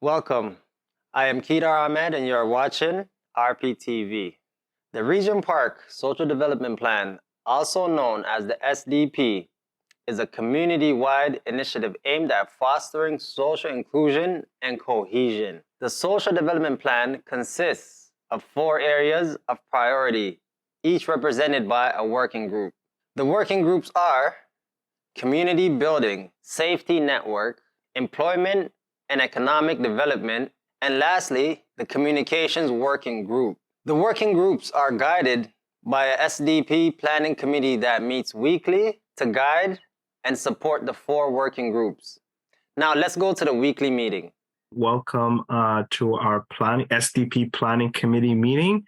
Welcome. I am Kedar Ahmed and you're watching rptv. The Regent Park Social Development Plan, also known as the SDP, is a community-wide initiative aimed at fostering social inclusion and cohesion. The Social Development Plan consists of 4 areas of priority, each represented by a working group. The working groups are community building, safety network, employment and economic development, and lastly, the communications working group. The working groups are guided by a SDP Planning Committee that meets weekly to guide and support the 4 working groups. Now let's go to the weekly meeting. Welcome to our SDP Planning Committee meeting.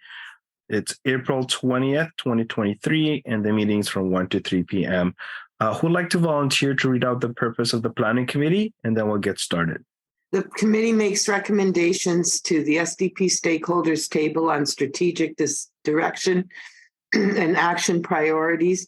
It's April 20th, 2023, and the meeting's from 1 to 3 p.m. Who'd like to volunteer to read out the purpose of the Planning Committee, and then we'll get started. The committee makes recommendations to the SDP stakeholders table on strategic direction and action priorities,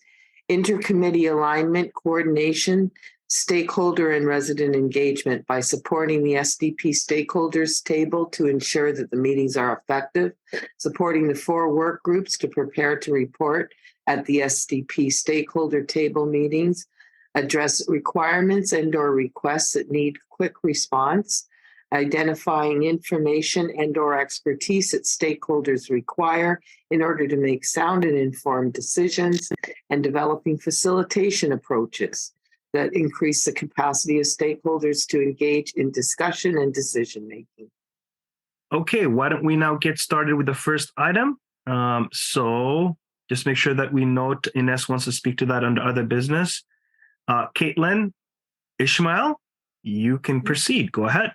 intercommittee alignment, coordination, stakeholder and resident engagement by supporting the SDP stakeholders table to ensure that the meetings are effective, supporting the 4 work groups to prepare to report at the SDP stakeholder table meetings, address requirements and/or requests that need quick response, identifying information and/or expertise that stakeholders require in order to make sound and informed decisions, and developing facilitation approaches that increase the capacity of stakeholders to engage in discussion and decision-making. Okay, why don't we now get started with the first item? So just make sure that we note Ines wants to speak to that under other business. Kaitlyn, Ismail, you can proceed. Go ahead.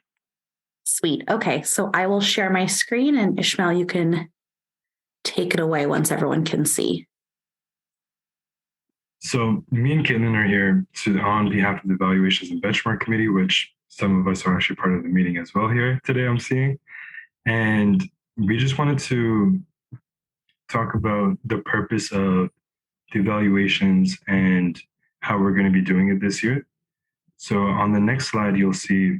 Sweet. Okay, so I will share my screen, and Ismail, you can take it away once everyone can see. So me and Kaitlyn are here on behalf of the Evaluations and Benchmark Committee, which some of us are actually part of the meeting as well here today, I'm seeing. And we just wanted to talk about the purpose of the evaluations and how we're going to be doing it this year. So on the next slide, you'll see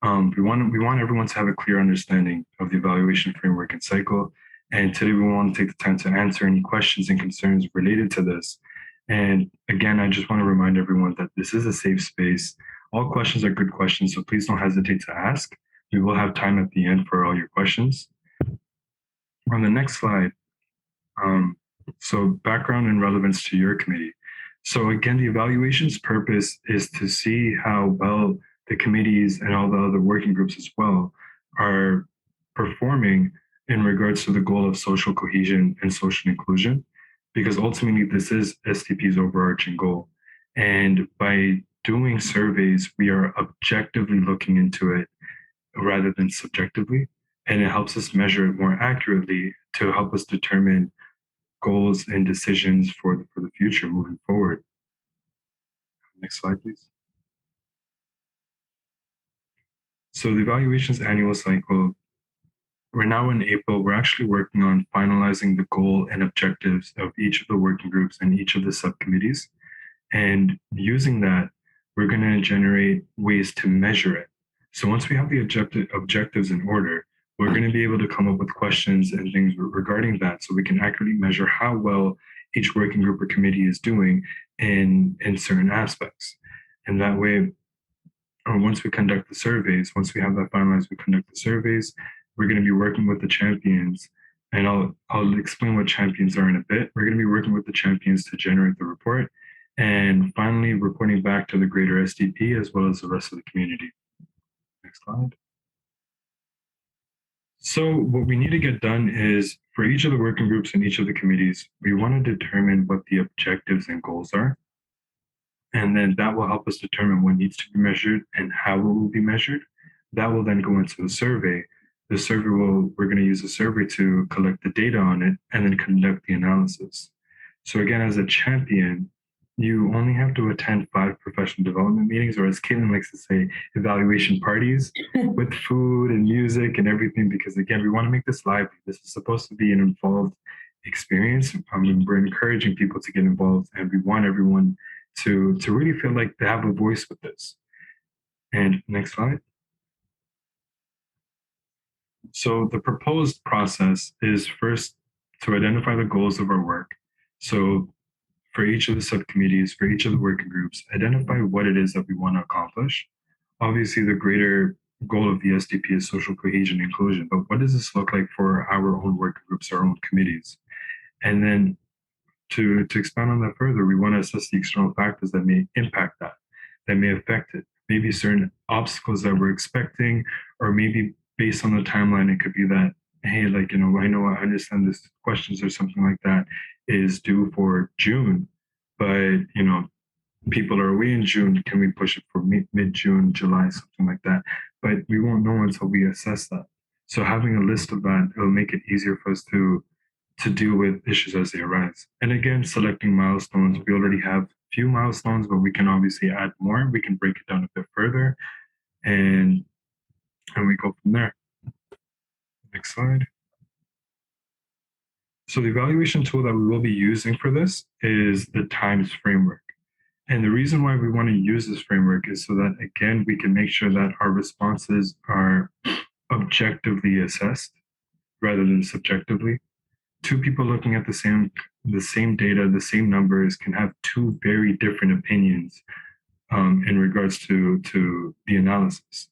we want everyone to have a clear understanding of the evaluation framework and cycle. And today we want to take the time to answer any questions and concerns related to this. And again, I just want to remind everyone that this is a safe space. All questions are good questions, so please don't hesitate to ask. We will have time at the end for all your questions. On the next slide, so background and relevance to your committee. So again, the evaluation's purpose is to see how well the committees and all the other working groups as well are performing in regards to the goal of social cohesion and social inclusion, because ultimately this is SDP's overarching goal. And by doing surveys, we are objectively looking into it rather than subjectively, and it helps us measure it more accurately to help us determine goals and decisions for the future moving forward. Next slide, please. So the evaluations annual cycle, we're now in April. We're actually working on finalizing the goal and objectives of each of the working groups and each of the subcommittees. And using that, we're going to generate ways to measure it. So once we have the objectives in order, we're going to be able to come up with questions and things regarding that so we can accurately measure how well each working group or committee is doing in certain aspects. And that way, once we conduct the surveys, once we have that finalized, we conduct the surveys, we're going to be working with the champions. And I'll explain what champions are in a bit. We're going to be working with the champions to generate the report and finally reporting back to the greater SDP as well as the rest of the community. Next slide. So what we need to get done is for each of the working groups and each of the committees, we want to determine what the objectives and goals are. And then that will help us determine what needs to be measured and how it will be measured. That will then go into a survey. The survey we're going to use a survey to collect the data on it and then conduct the analysis. So again, as a champion, you only have to attend 5 professional development meetings, or as Kaitlyn likes to say, evaluation parties with food and music and everything, because again, we want to make this lively. This is supposed to be an involved experience. We're encouraging people to get involved, and we want everyone to really feel like they have a voice with this. And next slide. So the proposed process is first to identify the goals of our work. So for each of the subcommittees, for each of the working groups, identify what it is that we want to accomplish. Obviously, the greater goal of the SDP is social cohesion and inclusion, but what does this look like for our own working groups, our own committees? And then to expand on that further, we want to assess the external factors that may impact that may affect it. Maybe certain obstacles that we're expecting, or maybe based on the timeline, it could be that, hey, like, I understand this questions or something like that is due for June, but, people are away in June. Can we push it for mid-June, July, something like that? But we won't know until we assess that. So having a list of that, it'll make it easier for us to deal with issues as they arise. And again, selecting milestones. We already have a few milestones, but we can obviously add more. We can break it down a bit further, and we go from there. Next slide. So the evaluation tool that we will be using for this is the TIMES framework. And the reason why we want to use this framework is so that, again, we can make sure that our responses are objectively assessed rather than subjectively. Two people looking at the same data, the same numbers, can have two very different opinions in regards to the analysis.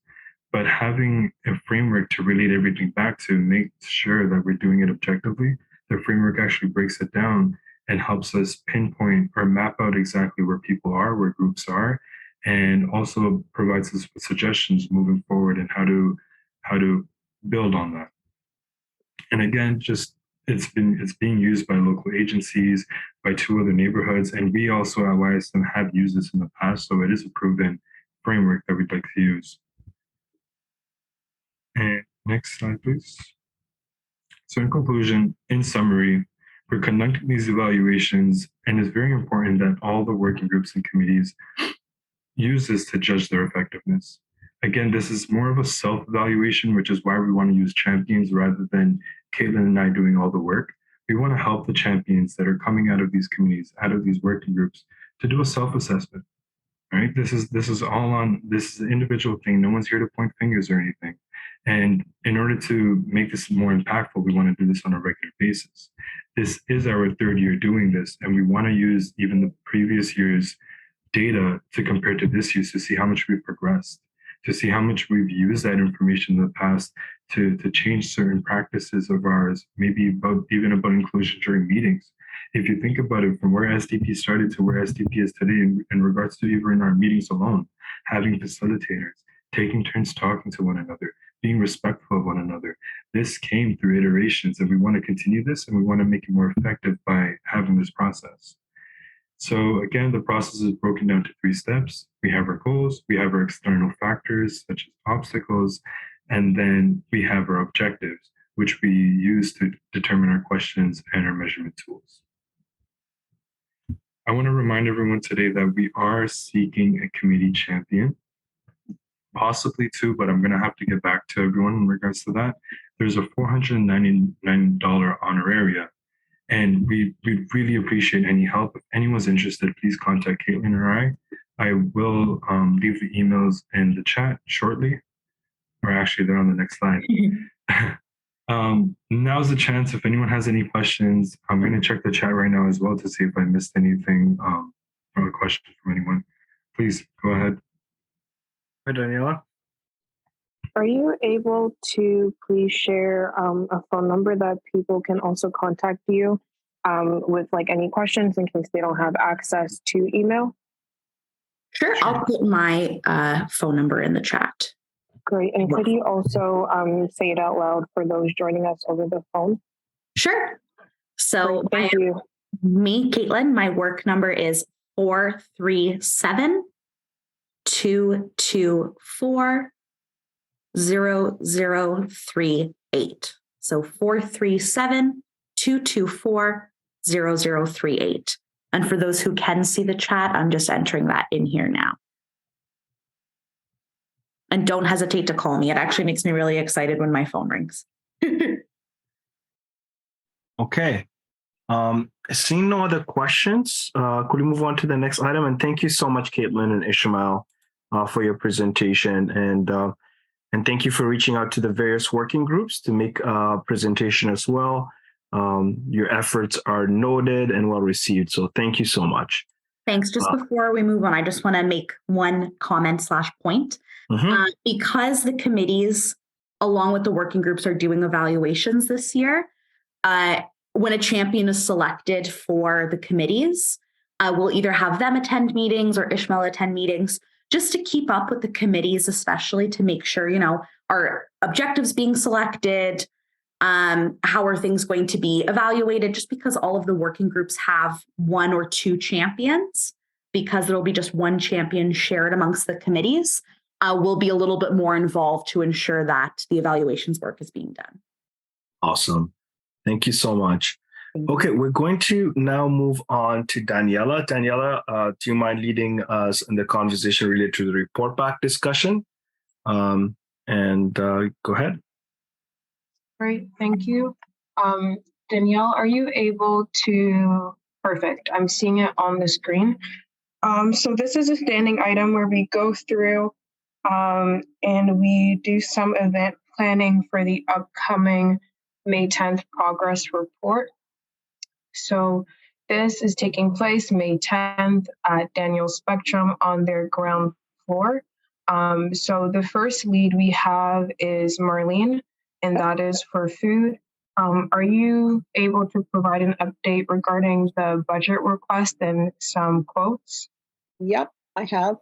But having a framework to relate everything back to make sure that we're doing it objectively, the framework actually breaks it down and helps us pinpoint or map out exactly where people are, where groups are, and also provides us with suggestions moving forward and how to build on that. And again, just it's being used by local agencies, by 2 other neighborhoods, and we also at YSM have used this in the past, so it is a proven framework that we'd like to use. And next slide, please. So in conclusion, in summary, we're conducting these evaluations, and it's very important that all the working groups and committees use this to judge their effectiveness. Again, this is more of a self-evaluation, which is why we want to use champions rather than Kaitlyn and I doing all the work. We want to help the champions that are coming out of these committees, out of these working groups, to do a self-assessment. Right? This is an individual thing. No one's here to point fingers or anything. And in order to make this more impactful, we want to do this on a regular basis. This is our 3rd year doing this, and we want to use even the previous year's data to compare to this year's to see how much we've progressed, to see how much we've used that information in the past to change certain practices of ours, maybe even about inclusion during meetings. If you think about it, from where SDP started to where SDP is today, in regards to even in our meetings alone, having facilitators, taking turns talking to one another, being respectful of one another, this came through iterations, and we want to continue this, and we want to make it more effective by having this process. So again, the process is broken down to 3 steps. We have our goals, we have our external factors, such as obstacles, and then we have our objectives, which we use to determine our questions and our measurement tools. I want to remind everyone today that we are seeking a committee champion, possibly 2, but I'm going to have to get back to everyone in regards to that. There's a $499 honoraria, and we really appreciate any help. If anyone's interested, please contact Kaitlyn or I. I will leave the emails in the chat shortly, or actually they're on the next slide. Now's the chance. If anyone has any questions, I'm going to check the chat right now as well to see if I missed anything or a question from anyone. Please go ahead. Hi, Daniela. Are you able to please share a phone number that people can also contact you with like any questions in case they don't have access to email? Sure. I'll put my phone number in the chat. Great. And could you also say it out loud for those joining us over the phone? Sure. So Great, thank you. Me, Kaitlyn, my work number is 437-224-0038. So 437-224-0038. And for those who can see the chat, I'm just entering that in here now. And don't hesitate to call me. It actually makes me really excited when my phone rings. Okay. Seeing no other questions, could we move on to the next item? And thank you so much, Kaitlyn and Ismail, for your presentation. And And thank you for reaching out to the various working groups to make a presentation as well. Your efforts are noted and well received. So thank you so much. Thanks. Just before we move on, I just want to make one comment/point. Because the committees, along with the working groups, are doing evaluations this year, when a champion is selected for the committees, we'll either have them attend meetings or Ismail attend meetings just to keep up with the committees, especially to make sure, are objectives being selected? How are things going to be evaluated? Just because all of the working groups have one or two champions, because there'll be just one champion shared amongst the committees, we'll be a little bit more involved to ensure that the evaluations work is being done. Awesome. Thank you so much. Okay, we're going to now move on to Daniela. Daniela, do you mind leading us in the conversation related to the report back discussion? Go ahead. Great, thank you. Danielle, are you able to, perfect, I'm seeing it on the screen. So this is a standing item where we go through and we do some event planning for the upcoming May 10th progress report. So this is taking place May 10th at Daniel Spectrum on their ground floor. So the first lead we have is Marlene, and that is for food. Are you able to provide an update regarding the budget request and some quotes? Yep, I have.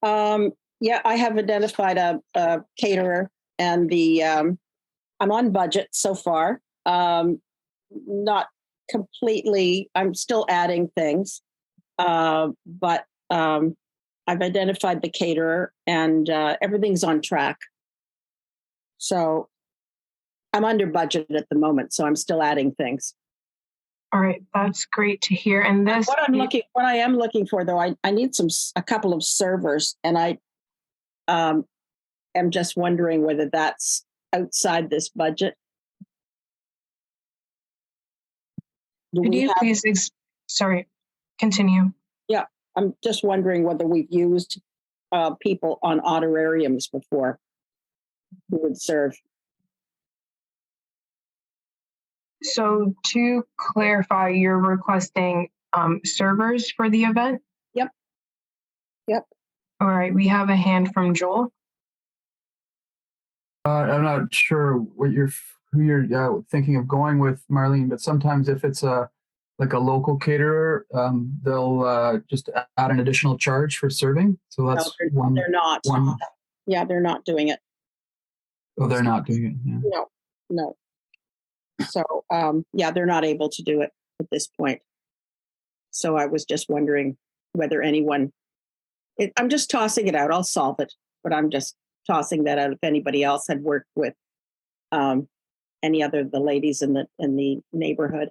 I have identified a caterer, and I'm on budget so far. Not completely, I'm still adding things, but I've identified the caterer, and everything's on track. So I'm under budget at the moment, so I'm still adding things. All right, that's great to hear. And this, what I am looking for, though, I need a couple of servers, and I am just wondering whether that's outside this budget. Could you please, sorry, continue. Yeah, I'm just wondering whether we've used people on honorariums before who would serve. So to clarify, you're requesting servers for the event? Yep. All right, we have a hand from Joel. I'm not sure who you're thinking of going with, Marlene, but sometimes if it's like a local caterer, they'll just add an additional charge for serving. So that's one. They're not. Yeah, they're not doing it. Oh, they're not doing it. Yeah. No. So, they're not able to do it at this point. So I was just wondering whether anyone, I'm just tossing it out. I'll solve it, but I'm just tossing that out if anybody else had worked with any other of the ladies in the neighborhood.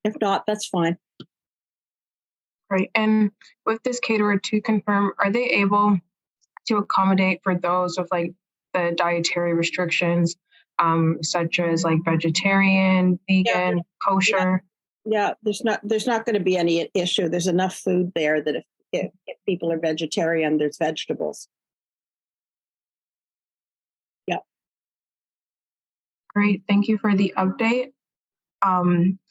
If not, that's fine. Right. And with this caterer, to confirm, are they able to accommodate for those with like the dietary restrictions, such as like vegetarian, vegan, kosher? Yeah, there's not going to be any issue. There's enough food there that if people are vegetarian, there's vegetables. Yeah. Great. Thank you for the update.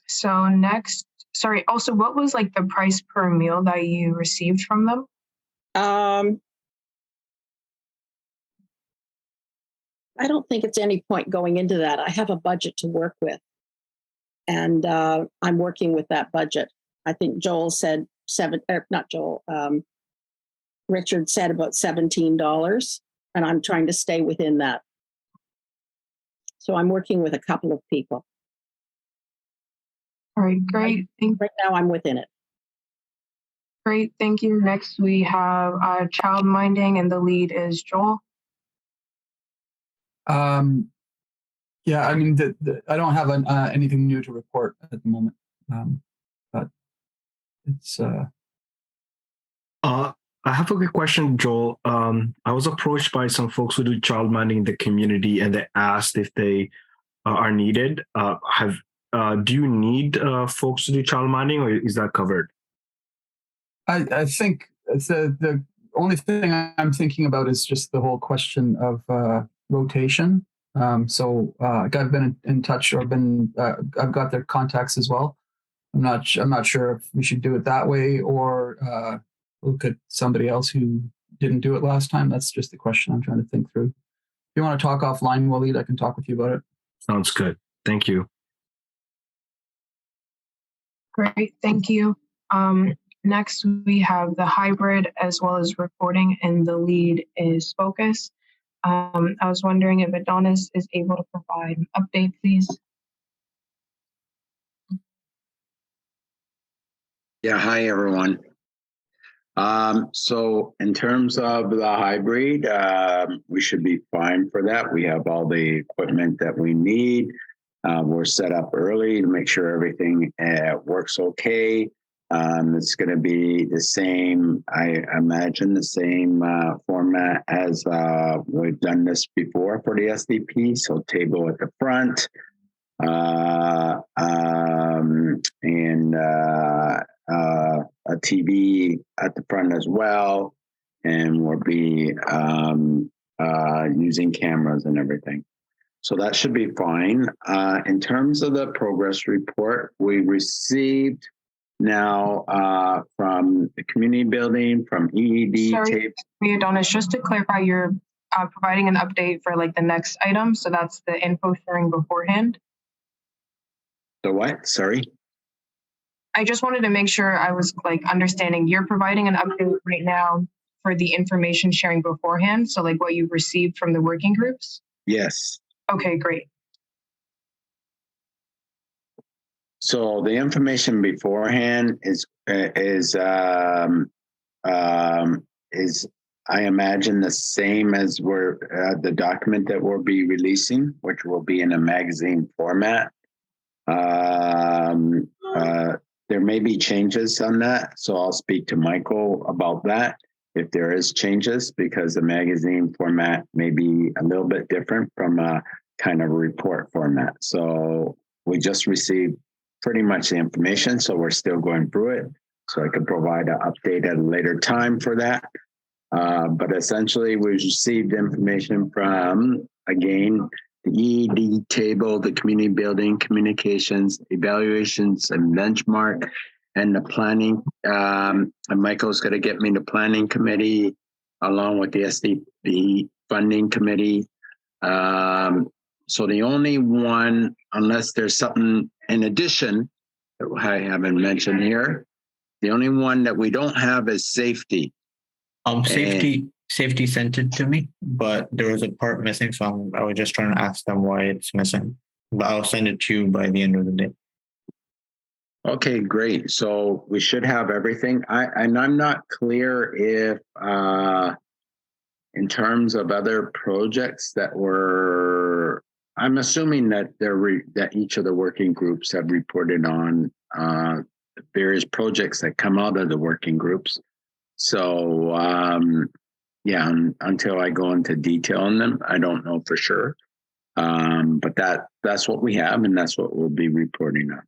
So next, sorry, also, what was like the price per meal that you received from them? I don't think it's any point going into that. I have a budget to work with, and I'm working with that budget. I think Joel said Richard said about $17, and I'm trying to stay within that. So I'm working with a couple of people. All right, great. Right now I'm within it. Great, thank you. Next we have child minding, and the lead is Joel. Yeah, I mean, I don't have anything new to report at the moment, but it's. I have a quick question, Joel. I was approached by some folks who do child minding in the community, and they asked if they are needed. Do you need folks to do child minding, or is that covered? I think the only thing I'm thinking about is just the whole question of rotation. So I've been in touch, or I've got their contacts as well. I'm not sure if we should do it that way, or look at somebody else who didn't do it last time. That's just the question I'm trying to think through. If you want to talk offline, Wallied, I can talk with you about it. Sounds good. Thank you. Great, thank you. Next, we have the hybrid as well as reporting, and the lead is focus. I was wondering if Adonis is able to provide an update, please. Yeah, hi everyone. So in terms of the hybrid, we should be fine for that. We have all the equipment that we need. We're set up early to make sure everything works okay. It's going to be the same, I imagine, the same format as we've done this before for the SDP. So table at the front, and a TV at the front as well, and we'll be using cameras and everything. So that should be fine. In terms of the progress report, we received now from the community building, from EED. Sorry, Adonis, just to clarify, you're providing an update for like the next item. So that's the info sharing beforehand. The what? Sorry? I just wanted to make sure I was like understanding. You're providing an update right now for the information sharing beforehand. So like what you've received from the working groups? Yes. Okay, great. So the information beforehand is I imagine the same as the document that we'll be releasing, which will be in a magazine format. There may be changes on that, so I'll speak to Michael about that if there is changes, because the magazine format may be a little bit different from a kind of report format. So we just received pretty much the information, so we're still going through it. So I can provide an update at a later time for that. But essentially, we received information from, again, the EED table, the community building, communications, evaluations, and benchmark, and the planning. And Michael's going to get me the planning committee along with the SDP funding committee. So the only one, unless there's something in addition that I haven't mentioned here, the only one that we don't have is safety. Safety sent it to me, but there was a part missing, so I was just trying to ask them why it's missing. But I'll send it to you by the end of the day. Okay, great. So we should have everything. I'm not clear if, in terms of other projects that were, I'm assuming that that each of the working groups have reported on various projects that come out of the working groups. So yeah, until I go into detail on them, I don't know for sure. But that's what we have, and that's what we'll be reporting on.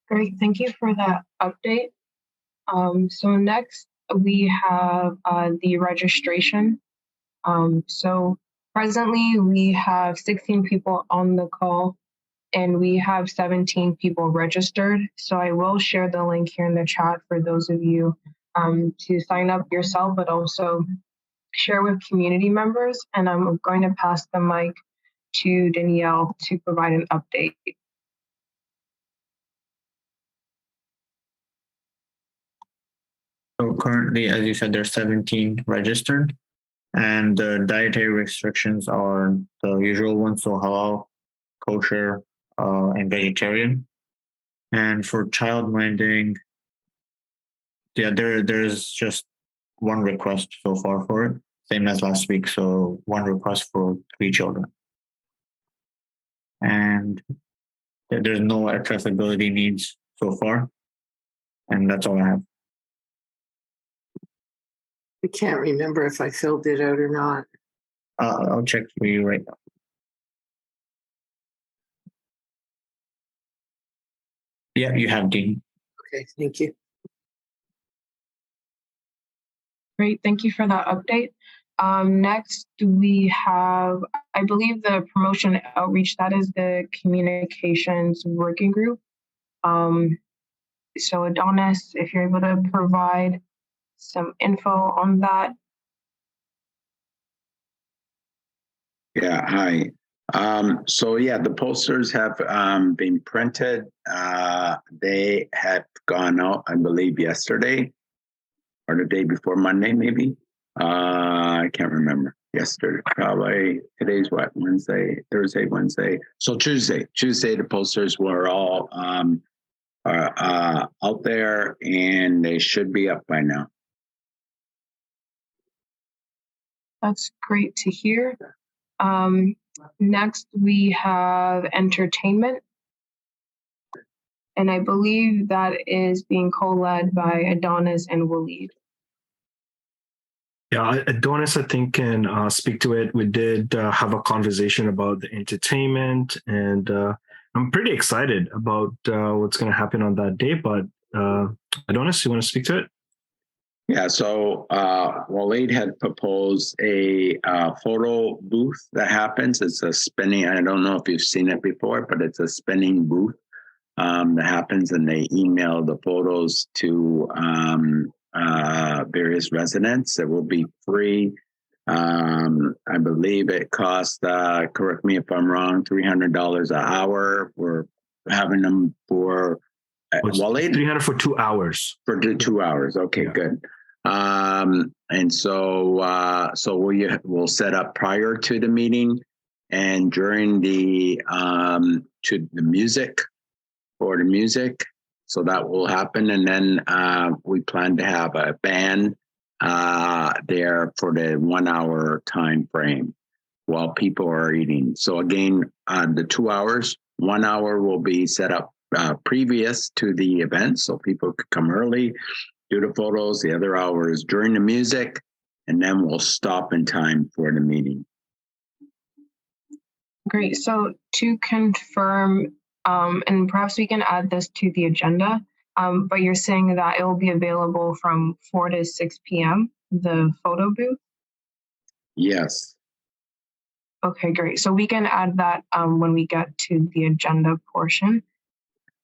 Great, thank you for that update. So next we have the registration. So presently we have 16 people on the call, and we have 17 people registered. So I will share the link here in the chat for those of you to sign up yourself, but also share with community members. And I'm going to pass the mic to Danielle to provide an update. So currently, as you said, there's 17 registered, and the dietary restrictions are the usual ones, so halal, kosher, and vegetarian. And for childminding, yeah, there's just one request so far for it, same as last week. So one request for 3 children. And there's no accessibility needs so far. And that's all I have. I can't remember if I filled it out or not. I'll check for you right now. Yeah, you have, Dean. Okay, thank you. Great, thank you for that update. Next, we have, I believe, the promotion and outreach. That is the communications working group. So Adonis, if you're able to provide some info on that. Yeah, hi. So yeah, the posters have been printed. They had gone out, I believe, yesterday or the day before Monday, maybe. I can't remember. Yesterday, probably. Today's what? Wednesday, Thursday, Wednesday. So Tuesday, the posters were all out there, and they should be up by now. That's great to hear. Next, we have entertainment. And I believe that is being co-led by Adonis and Wallied. Yeah, Adonis, I think, can speak to it. We did have a conversation about the entertainment, and I'm pretty excited about what's going to happen on that day. But Adonis, you want to speak to it? Yeah, so Wallied had proposed a photo booth that happens. It's a spinning, I don't know if you've seen it before, but it's a spinning booth that happens, and they email the photos to various residents. It will be free. I believe it costs, correct me if I'm wrong, $300 an hour. We're having them for Wallied? 300 for 2 hours. For 2 hours. Okay, yeah. Good. And so we'll set up prior to the meeting and during the music. So that will happen. And then we plan to have a band there for the 1 hour time frame while people are eating. So again, the 2 hours, 1 hour will be set up previous to the event. So people could come early, do the photos. The other hour is during the music, and then we'll stop in time for the meeting. Great. So to confirm, and perhaps we can add this to the agenda, but you're saying that it will be available from 4 to 6 p.m., the photo booth? Yes. Okay, great. So we can add that when we get to the agenda portion.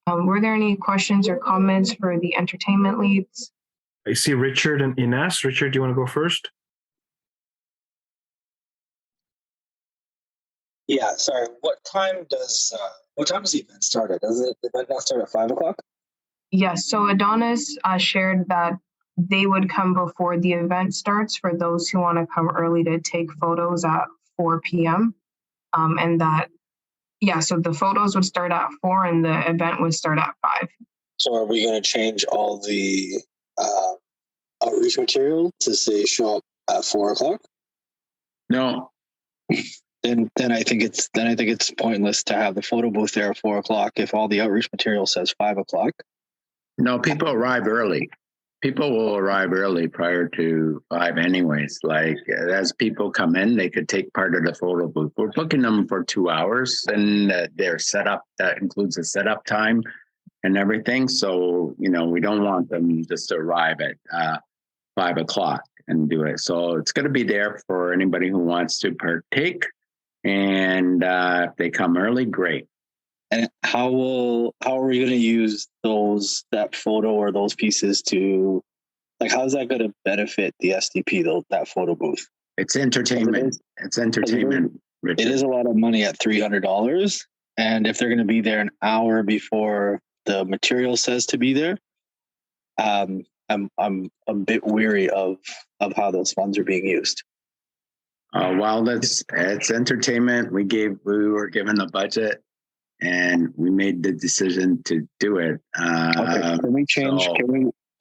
Were there any questions or comments for the entertainment leads? I see Richard and Ines. Richard, do you want to go first? Yeah, sorry. What time does the event start at? Does the event not start at 5 o'clock? Yes. So Adonis shared that they would come before the event starts for those who want to come early to take photos at 4 p.m. And that, yeah, so the photos would start at 4 and the event would start at 5. So are we going to change all the outreach material to say show up at 4 o'clock? No. Then I think it's pointless to have the photo booth there at 4 o'clock if all the outreach material says 5 o'clock. No, people arrive early. People will arrive early prior to 5 anyways. Like as people come in, they could take part of the photo booth. We're booking them for 2 hours, and their setup, that includes the setup time and everything. So, we don't want them just to arrive at 5 o'clock and do it. So it's going to be there for anybody who wants to partake. And if they come early, great. And how are we going to use that photo or those pieces to, like, how is that going to benefit the SDP though, that photo booth? It's entertainment. It's entertainment. It is a lot of money at $300. And if they're going to be there an hour before the material says to be there, I'm a bit weary of how those funds are being used. Well, it's entertainment. We were given a budget, and we made the decision to do it. Okay. Can we change?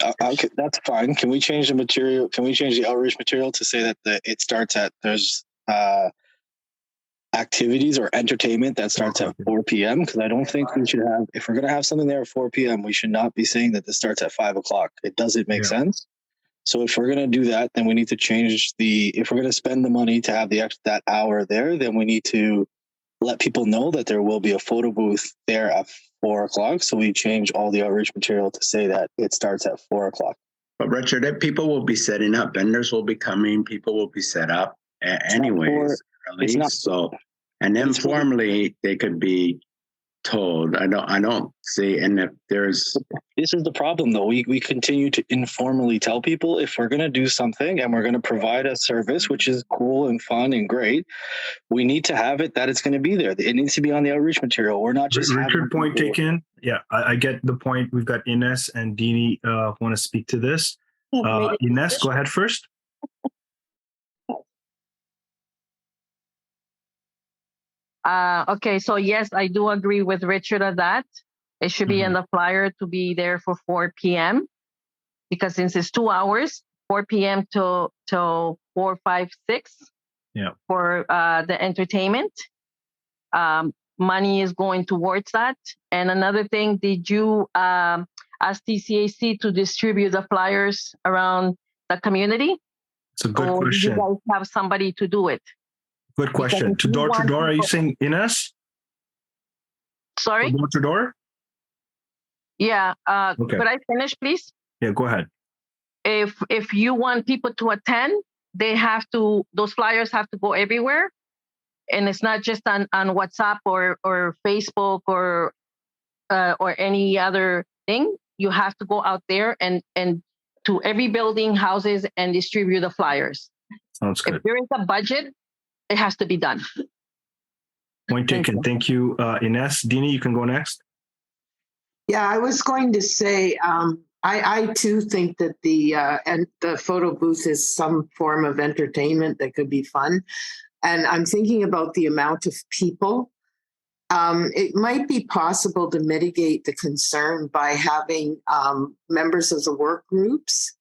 Okay, that's fine. Can we change the material? Can we change the outreach material to say that it starts at there's activities or entertainment that starts at 4 p.m. Because I don't think we should have. If we're going to have something there at 4 p.m., we should not be saying that this starts at 5 o'clock. It doesn't make sense. So if we're going to do that, then we need to change if we're going to spend the money to have that hour there, then we need to let people know that there will be a photo booth there at 4 o'clock. So we change all the outreach material to say that it starts at 4 o'clock. But Richard, if people will be setting up, vendors will be coming, people will be set up anyways, it's not- so, and informally, they could be told. I don't see, and if there's, This is the problem, though. We continue to informally tell people if we're going to do something and we're going to provide a service, which is cool and fun and great, we need to have it that it's going to be there. It needs to be on the outreach material. We're not just Richard, point taken. Yeah, I get the point. We've got Ines and Dini want to speak to this. Ines, go ahead first. Okay, so yes, I do agree with Richard on that. It should be in the flyer to be there for 4 p.m. because since it's 2 hours, 4 p.m. till 4, 5, 6 for the entertainment. Money is going towards that. And another thing, did you ask TCAC to distribute the flyers around the community? It's a good or question. Do you guys have somebody to do it? Good question. To door, are you saying Ines? Sorry? Door to door? Yeah. Okay. Could I finish, please? Yeah, go ahead. If you want people to attend, those flyers have to go everywhere. And it's not just on WhatsApp or Facebook or any other thing. You have to go out there and to every building, houses, and distribute the flyers. Sounds good. If there is a budget, it has to be done. Point taken. Thank you, Ines. Dini, you can go next. Yeah, I was going to say, I too think that the photo booth is some form of entertainment that could be fun. And I'm thinking about the amount of people. It might be possible to mitigate the concern by having members of the work groups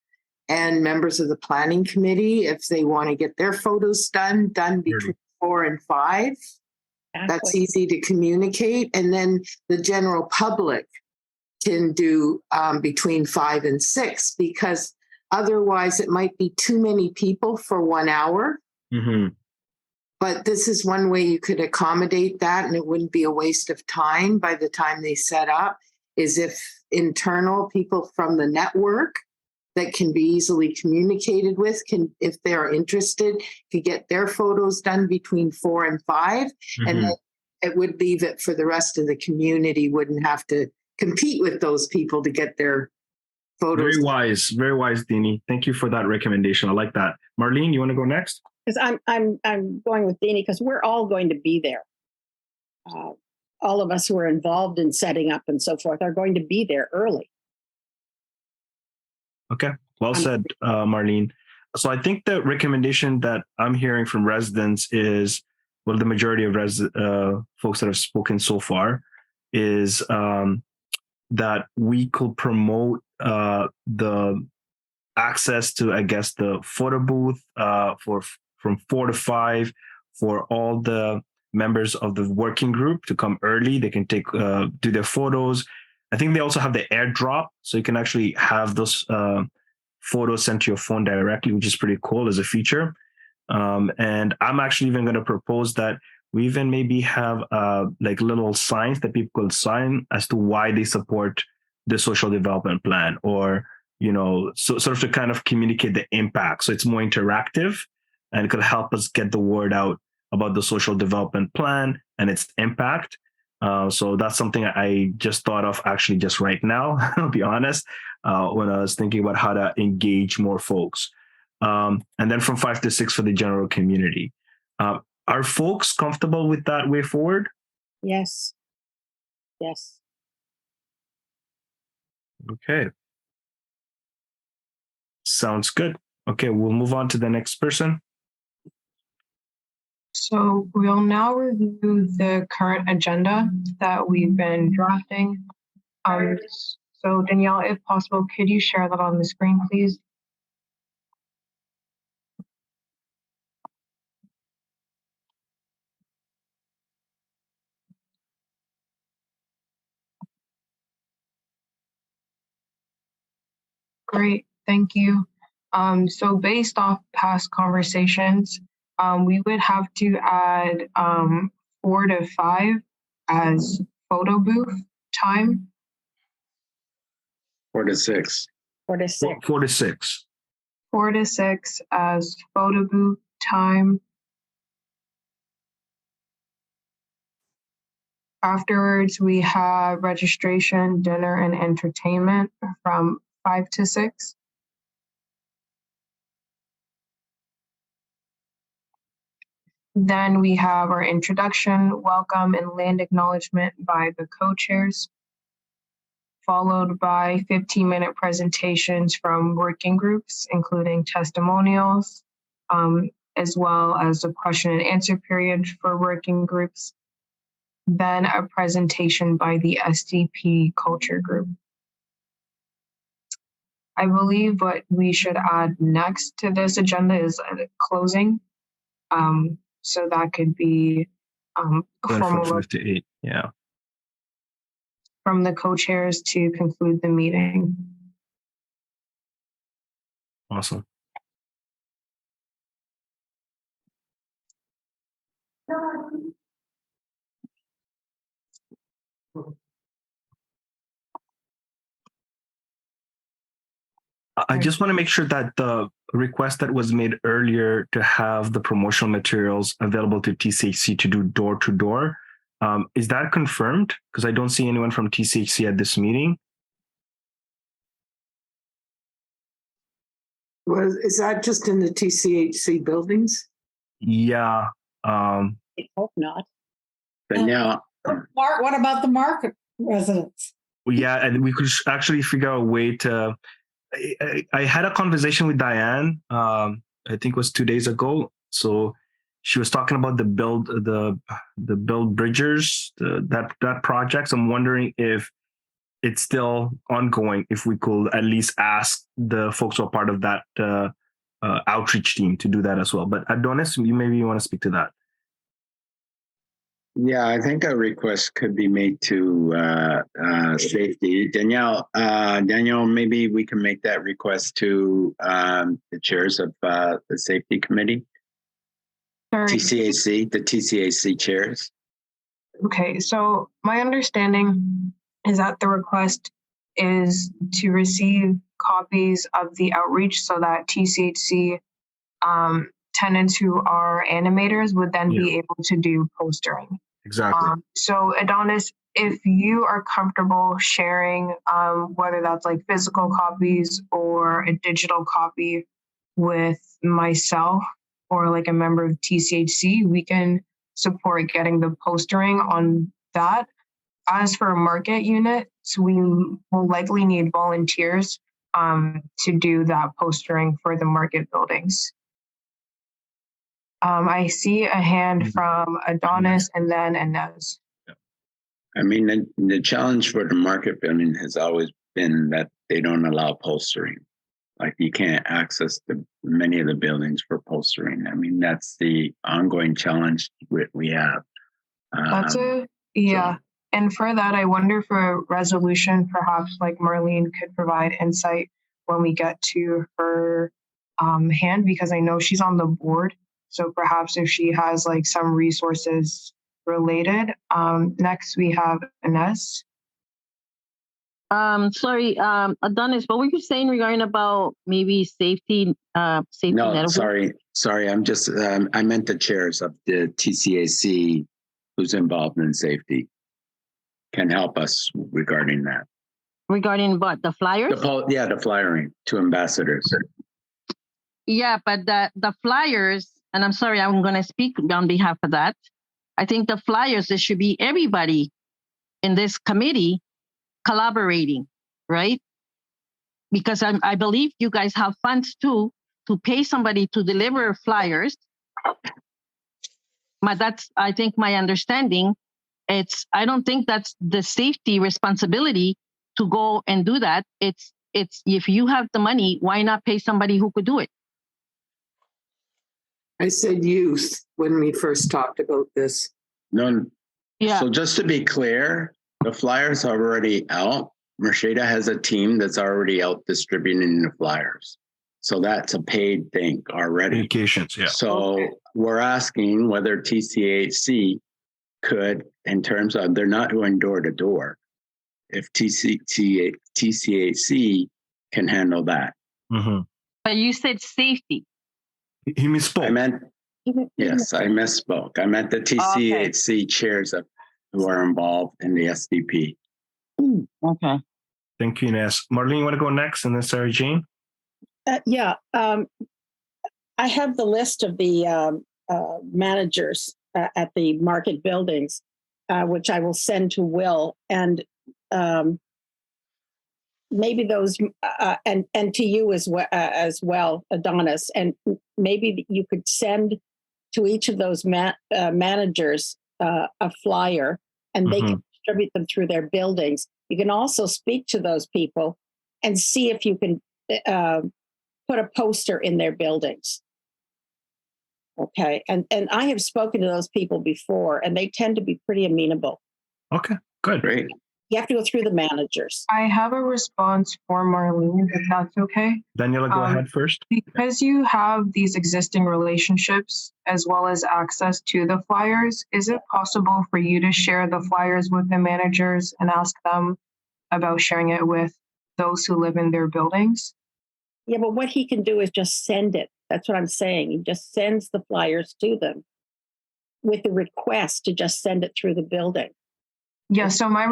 and members of the planning committee, if they want to get their photos done between 4 and 5. That's easy to communicate. And then the general public can do between 5 and 6, because otherwise it might be too many people for 1 hour. Mm-hmm. But this is one way you could accommodate that, and it wouldn't be a waste of time by the time they set up, is if internal people from the network that can be easily communicated with if they're interested, could get their photos done between 4 and 5. Mm-hmm. And then it would leave it for the rest of the community, wouldn't have to compete with those people to get their photos. Very wise, Dini. Thank you for that recommendation. I like that. Marlene, you want to go next? Because I'm going with Dini because we're all going to be there. All of us who are involved in setting up and so forth are going to be there early. Okay, well said, Marlene. So I think the recommendation that I'm hearing from residents is, well, the majority of folks that have spoken so far is that we could promote the access to, I guess, the photo booth from 4 to 5 for all the members of the working group to come early. They can do their photos. I think they also have the airdrop, so you can actually have those photos sent to your phone directly, which is pretty cool as a feature. And I'm actually even going to propose that we even maybe have like little signs that people could sign as to why they support the social development plan, or sort of to kind of communicate the impact. So it's more interactive and it could help us get the word out about the social development plan and its impact. So that's something I just thought of actually just right now, I'll be honest, when I was thinking about how to engage more folks. And then from 5 to 6 for the general community. Are folks comfortable with that way forward? Yes. Yes. Okay. Sounds good. Okay, we'll move on to the next person. So we'll now review the current agenda that we've been drafting. So Danielle, if possible, could you share that on the screen, please? Great, thank you. So based off past conversations, we would have to add 4 to 5 as photo booth time. 4 to 6. 4 to 6. 4 to 6. 4 to 6 as photo booth time. Afterwards, we have registration, dinner, and entertainment from 5 to 6. Then we have our introduction, welcome, and land acknowledgement by the co-chairs, followed by 15-minute presentations from working groups, including testimonials, as well as a question and answer period for working groups. Then a presentation by the SDP culture group. I believe what we should add next to this agenda is a closing. So that could be From 5 to 8. Yeah. from the co-chairs to conclude the meeting. Awesome. I just want to make sure that the request that was made earlier to have the promotional materials available to TCHC to do door to door, is that confirmed? Because I don't see anyone from TCHC at this meeting. Is that just in the TCHC buildings? Yeah. I hope not. But now, What about the market residents? Yeah, and we could actually figure out a way to. I had a conversation with Diane. I think it was 2 days ago. So she was talking about the build bridgers, that project. So I'm wondering if it's still ongoing. If we could at least ask the folks who are part of that outreach team to do that as well. But Adonis, you want to speak to that. yeah, I think a request could be made to safety. Danielle, maybe we can make that request to the chairs of the safety committee. Sure. TCAC, the TCAC chairs. Okay, so my understanding is that the request is to receive copies of the outreach so that TCHC tenants who are animators would then be able to do postering. Exactly. So Adonis, if you are comfortable sharing whether that's like physical copies or a digital copy with myself or like a member of TCHC, we can support getting the postering on that. As for market units, we will likely need volunteers to do that postering for the market buildings. I see a hand from Adonis and then Inez. I mean, the challenge for the market building has always been that they don't allow postering. Like you can't access many of the buildings for postering. I mean, that's the ongoing challenge we have. Yeah. And for that, I wonder for a resolution, perhaps like Marlene could provide insight when we get to her hand, because I know she's on the board. So perhaps if she has like some resources related. Next, we have Inez. Sorry, Adonis, what were you saying regarding about maybe safety? No, network? Sorry. I'm just, I meant the chairs of the TCAC who's involved in safety can help us regarding that. Regarding what, the flyers? The flyering to ambassadors. Yeah, but the flyers, and I'm sorry, I'm going to speak on behalf of that. I think the flyers, there should be everybody in this committee collaborating, right? Because I believe you guys have funds too to pay somebody to deliver flyers. But that's, I think, my understanding. I don't think that's the safety responsibility to go and do that. It's if you have the money, why not pay somebody who could do it? I said youth when we first talked about this. No. Yeah. So just to be clear, the flyers are already out. Mercedes has a team that's already out distributing the flyers. So that's a paid thing already. Communications, yeah. So we're asking whether TCAC could, in terms of, they're not going door to door. If TCAC can handle that. But you said safety. He misspoke. I meant, yes, I misspoke. I meant the TCHC chairs who are involved in the SDP. Okay. Thank you, Ines. Marlene, you want to go next, and then Sarah Jane? Yeah. I have the list of the managers at the market buildings, which I will send to Will, and maybe those and to you as well, Adonis, and maybe you could send to each of those managers a flyer, and they can distribute them through their buildings. You can also speak to those people and see if you can put a poster in their buildings. Okay, and I have spoken to those people before, and they tend to be pretty amenable. Okay, good. Great. You have to go through the managers. I have a response for Marlene, if that's okay. Daniela, go ahead first. Because you have these existing relationships as well as access to the flyers, is it possible for you to share the flyers with the managers and ask them about sharing it with those who live in their buildings? Yeah, but what he can do is just send it. That's what I'm saying. He just sends the flyers to them with the request to just send it through the building. Yeah, so my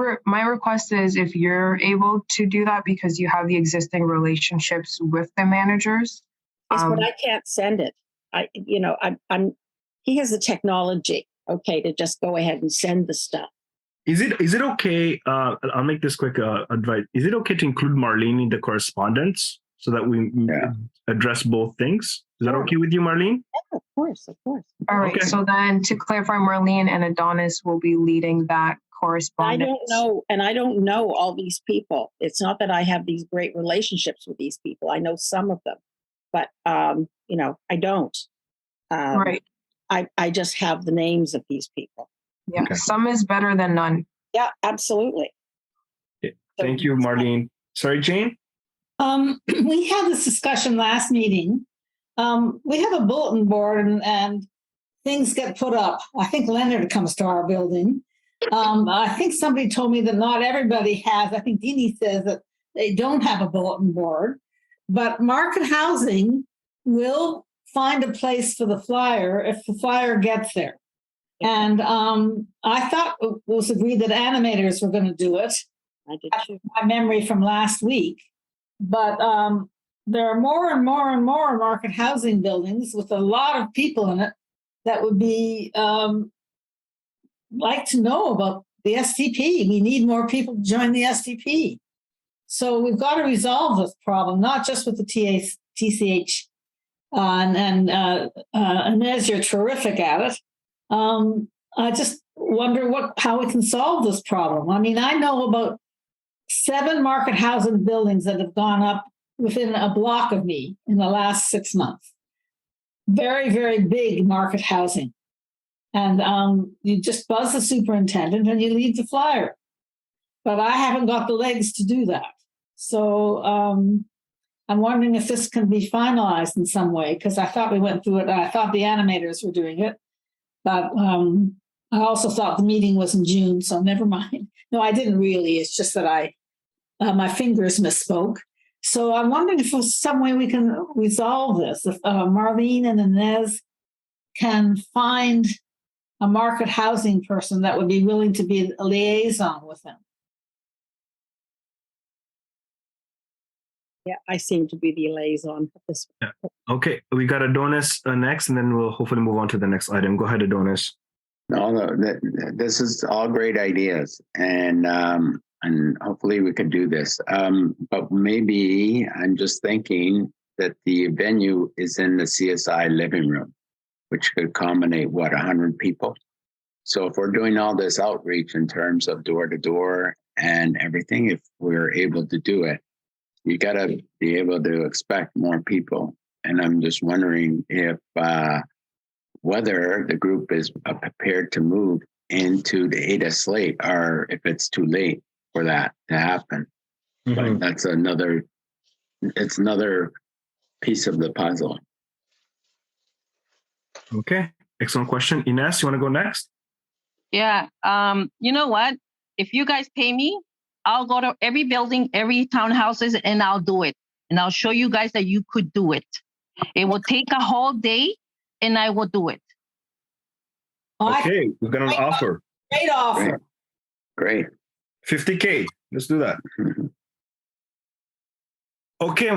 request is if you're able to do that because you have the existing relationships with the managers. Yes, but I can't send it. He has the technology, okay, to just go ahead and send the stuff. Is it okay? I'll make this quick advice. Is it okay to include Marlene in the correspondence so that we address both things? Is that okay with you, Marlene? Yeah, of course. All right. Okay. So then to clarify, Marlene and Adonis will be leading that correspondence. I don't know all these people. It's not that I have these great relationships with these people. I know some of them, but I don't. Right. I just have the names of these people. Yeah. Okay. Some is better than none. Yeah, absolutely. Okay. Thank you, Marlene. Sorry, Jane? We had this discussion last meeting. We have a bulletin board and things get put up. I think Leonard comes to our building. I think somebody told me that not everybody has. I think Dini says that they don't have a bulletin board, but market housing will find a place for the flyer if the flyer gets there. And I thought it was agreed that animators were going to do it. I did too. My memory from last week. But there are more and more and more market housing buildings with a lot of people in it that would be like to know about the SDP. We need more people to join the SDP. So we've got to resolve this problem, not just with the TCH. And Inez, you're terrific at it. I just wonder how we can solve this problem. I mean, I know about 7 market housing buildings that have gone up within a block of me in the last 6 months. Very, very big market housing. And you just buzz the superintendent and you leave the flyer. But I haven't got the legs to do that. So I'm wondering if this can be finalized in some way, because I thought we went through it. And I thought the animators were doing it. But I also thought the meeting was in June, so never mind. No, I didn't really. It's just that my fingers misspoke. So I'm wondering if there's some way we can resolve this. If Marlene and Inez can find a market housing person that would be willing to be a liaison with them. Yeah, I seem to be the liaison at this point. Yeah. Okay, we got Adonis next, and then we'll hopefully move on to the next item. Go ahead, Adonis. No, this is all great ideas, and hopefully we could do this. But maybe I'm just thinking that the venue is in the CSI living room, which could accommodate 100 people. So if we're doing all this outreach in terms of door to door and everything, if we're able to do it, you got to be able to expect more people. And I'm just wondering if whether the group is prepared to move into the Ada slate or if it's too late for that to happen. But that's another piece of the puzzle. Okay, excellent question. Ines, you want to go next? Yeah. You know what? If you guys pay me, I'll go to every building, every townhouses, and I'll do it. and I'll show you guys that you could do it. It will take a whole day, and I will do it. Okay, we've got an offer. Great offer. Great. 50K. Let's do that. Okay,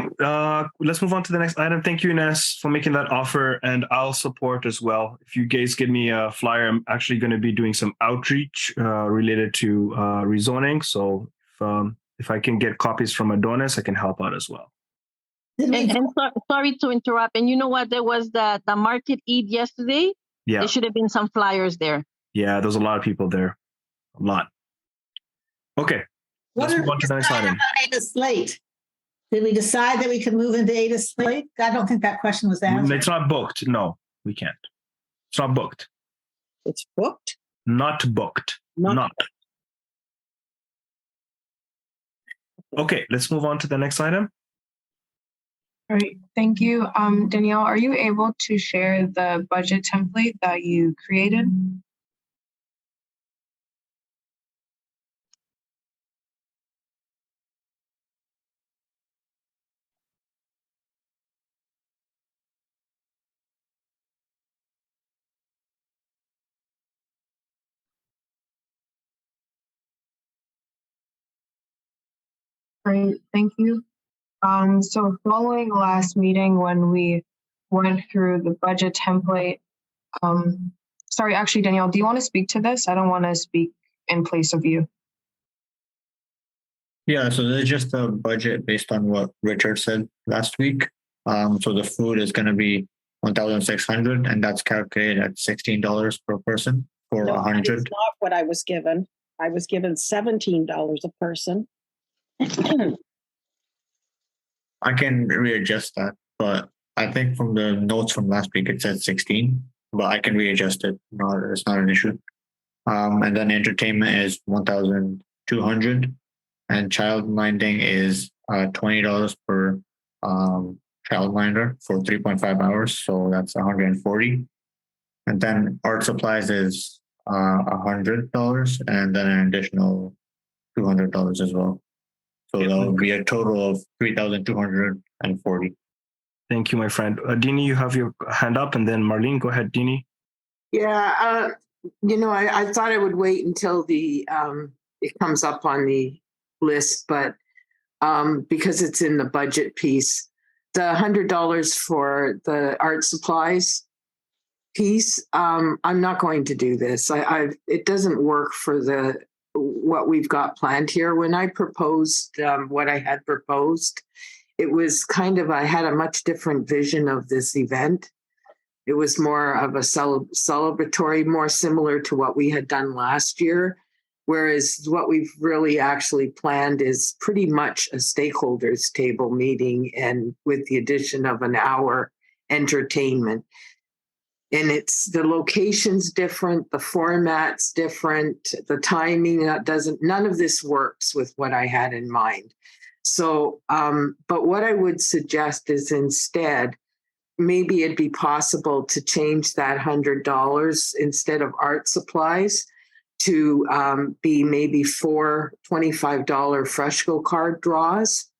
let's move on to the next item. Thank you, Ines, for making that offer, and I'll support as well. If you guys give me a flyer, I'm actually going to be doing some outreach related to rezoning. So if I can get copies from Adonis, I can help out as well. Sorry to interrupt. And you know what? There was the market Eid yesterday. Yeah. There should have been some flyers there. Yeah, there's a lot of people there. A lot. Okay, let's move on to the next item. Ada slate. Did we decide that we could move into Ada slate? I don't think that question was answered. It's not booked. No, we can't. It's not booked. It's booked? Not booked. Not. Okay, let's move on to the next item. All right, thank you. Danielle, are you able to share the budget template that you created? Great, thank you. So following last meeting when we went through the budget template, sorry, actually, Danielle, do you want to speak to this? I don't want to speak in place of you. Yeah, so there's just a budget based on what Richard said last week. So the food is going to be $1,600, and that's calculated at $16 per person for 100. That's not what I was given. I was given $17 a person. I can readjust that, but I think from the notes from last week it said 16, but I can readjust it. No, it's not an issue. And then entertainment is 1,200, and childminding is $20 per childminder for 3.5 hours, so that's 140. And then art supplies is $100, and then an additional $200 as well. So that would be a total of 3,240. Thank you, my friend. Dini, you have your hand up, and then Marlene, go ahead, Dini. Yeah, I thought I would wait until it comes up on the list, but because it's in the budget piece, the $100 for the art supplies piece, I'm not going to do this. It doesn't work for what we've got planned here. When I proposed what I had proposed, it was I had a much different vision of this event. It was more of a celebratory, more similar to what we had done last year. Whereas what we've really actually planned is pretty much a stakeholders table meeting, and with the addition of an hour entertainment. And the location's different, the format's different, the timing none of this works with what I had in mind. So, but what I would suggest is instead, maybe it'd be possible to change that $100 instead of art supplies to be maybe 4 $25 Fresco card draws,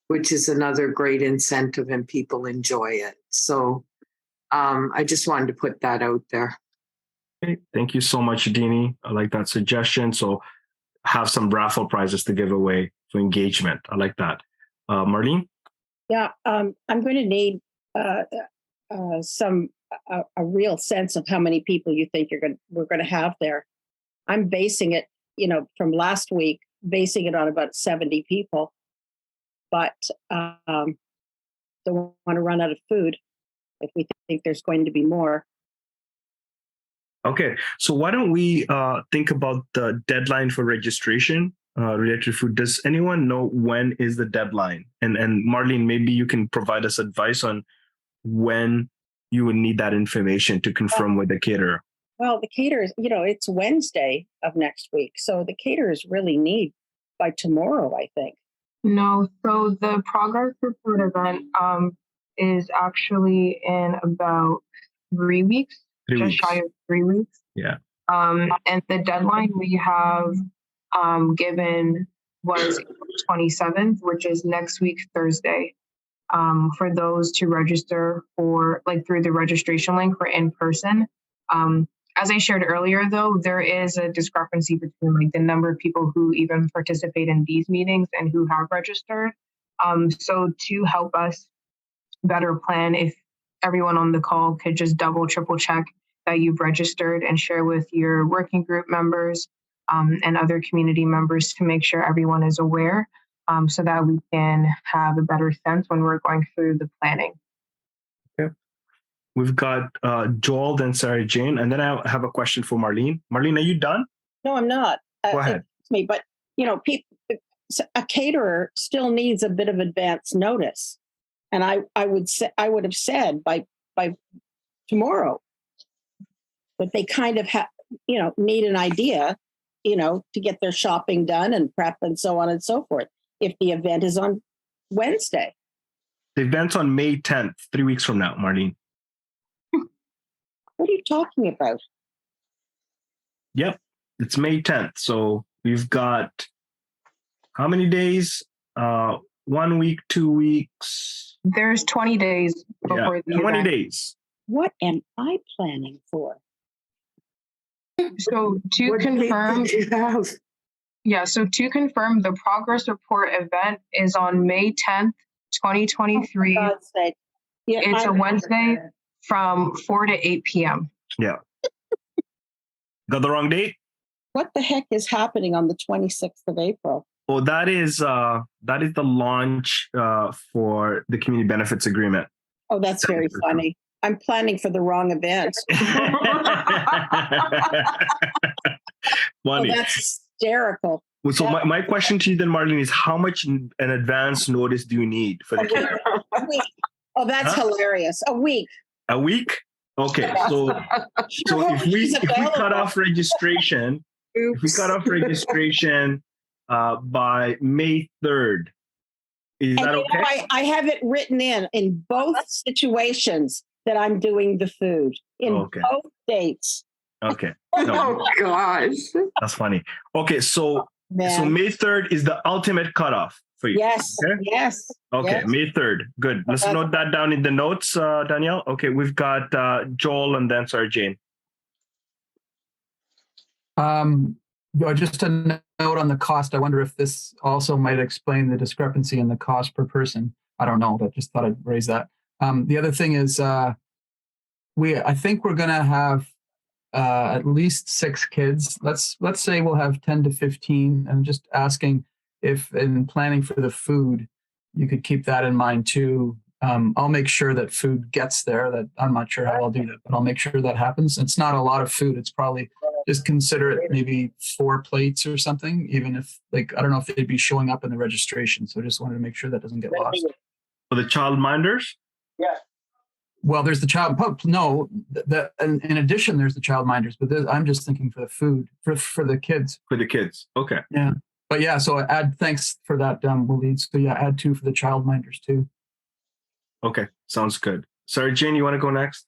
which is another great incentive and people enjoy it. So I just wanted to put that out there. Okay, thank you so much, Dini. I like that suggestion. So have some raffle prizes to give away for engagement. I like that. Marlene? Yeah, I'm going to need a real sense of how many people you think we're going to have there. I'm basing it, from last week, basing it on about 70 people, but don't want to run out of food if we think there's going to be more. Okay, so why don't we think about the deadline for registration related to food? Does anyone know when is the deadline? And Marlene, maybe you can provide us advice on when you would need that information to confirm with the caterer. Well, the caterers, it's Wednesday of next week. So the caterers really need by tomorrow, I think. No, so the progress report event is actually in about 3 weeks, shy of 3 weeks. Yeah. And the deadline we have given was 27th, which is next week, Thursday. for those to register for like through the registration link for in person. As I shared earlier, though, there is a discrepancy between like the number of people who even participate in these meetings and who have registered. So to help us better plan, if everyone on the call could just double, triple check that you've registered and share with your working group members and other community members to make sure everyone is aware so that we can have a better sense when we're going through the planning. Okay. We've got Joel, then Sarah Jane, and then I have a question for Marlene. Marlene, are you done? No, I'm not. Go ahead. It's me, but a caterer still needs a bit of advance notice, and I would have said by tomorrow that they kind of need an idea, to get their shopping done and prep and so on and so forth. If the event is on Wednesday, The event's on May 10th, 3 weeks from now, Marlene. What are you talking about? Yep, it's May 10th. So we've got how many days? 1 week, 2 weeks. There's 20 days before the 20 event. days. What am I planning for? So to confirm, so to confirm, the progress report event is on May 10th, 2023. For God's sake. Yeah, It's a Wednesday from 4 to 8 p.m. Yeah. Got the wrong date? What the heck is happening on the 26th of April? Oh, that is the launch for the community benefits agreement. Oh, that's very funny. I'm planning for the wrong event. Funny. Oh, that's hysterical. So my question to you then, Marlene, is how much an advance notice do you need for the camera? A week. Oh, that's hilarious. A week. A week? Okay, so if we cut off registration, by May 3rd, is that okay? I have it written in both situations that I'm doing the food in both dates. Okay. Oh gosh, that's funny. Okay, so May 3rd is the ultimate cutoff for you. Yes. Okay? Yes. Okay, yes. May 3rd. Good. Let's note that down in the notes, Danielle. Okay, we've got Joel and then Sarah Jane. Just a note on the cost. I wonder if this also might explain the discrepancy in the cost per person. I don't know, but just thought I'd raise that. The other thing is, I think we're going to have at least 6 kids. Let's say we'll have 10 to 15. I'm just asking if in planning for the food, you could keep that in mind too. I'll make sure that food gets there. That I'm not sure how I'll do that, but I'll make sure that happens. It's not a lot of food. It's probably just consider it maybe 4 plates or something, even if I don't know if they'd be showing up in the registration. So I just wanted to make sure that doesn't get lost. For the childminders? Yeah. Well, there's the child. No, in addition, there's the childminders. But I'm just thinking for the food for the kids. For the kids. Okay. Yeah. But yeah, so thanks for that, Wallied. So yeah, add 2 for the childminders too. Okay, sounds good. Sarah Jane, you want to go next?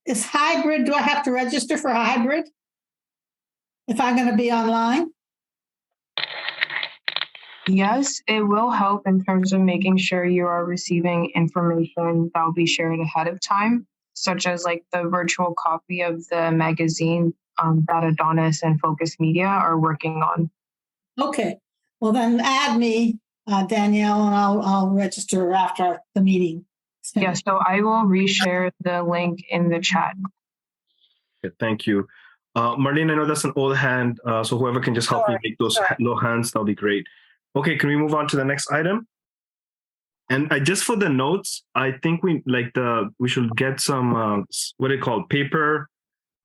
Is hybrid? Do I have to register for hybrid if I'm going to be online? Yes, it will help in terms of making sure you are receiving information that will be shared ahead of time, such as like the virtual copy of the magazine that Adonis and Focus Media are working on. Okay. Well, then add me, Danielle, and I'll register after the meeting. Yeah, so I will reshare the link in the chat. Okay, thank you. Marlene, I know that's an old hand, so whoever can just help me make those low hands, that'll be great. Okay, can we move on to the next item? And just for the notes, I think we should get some what they call paper,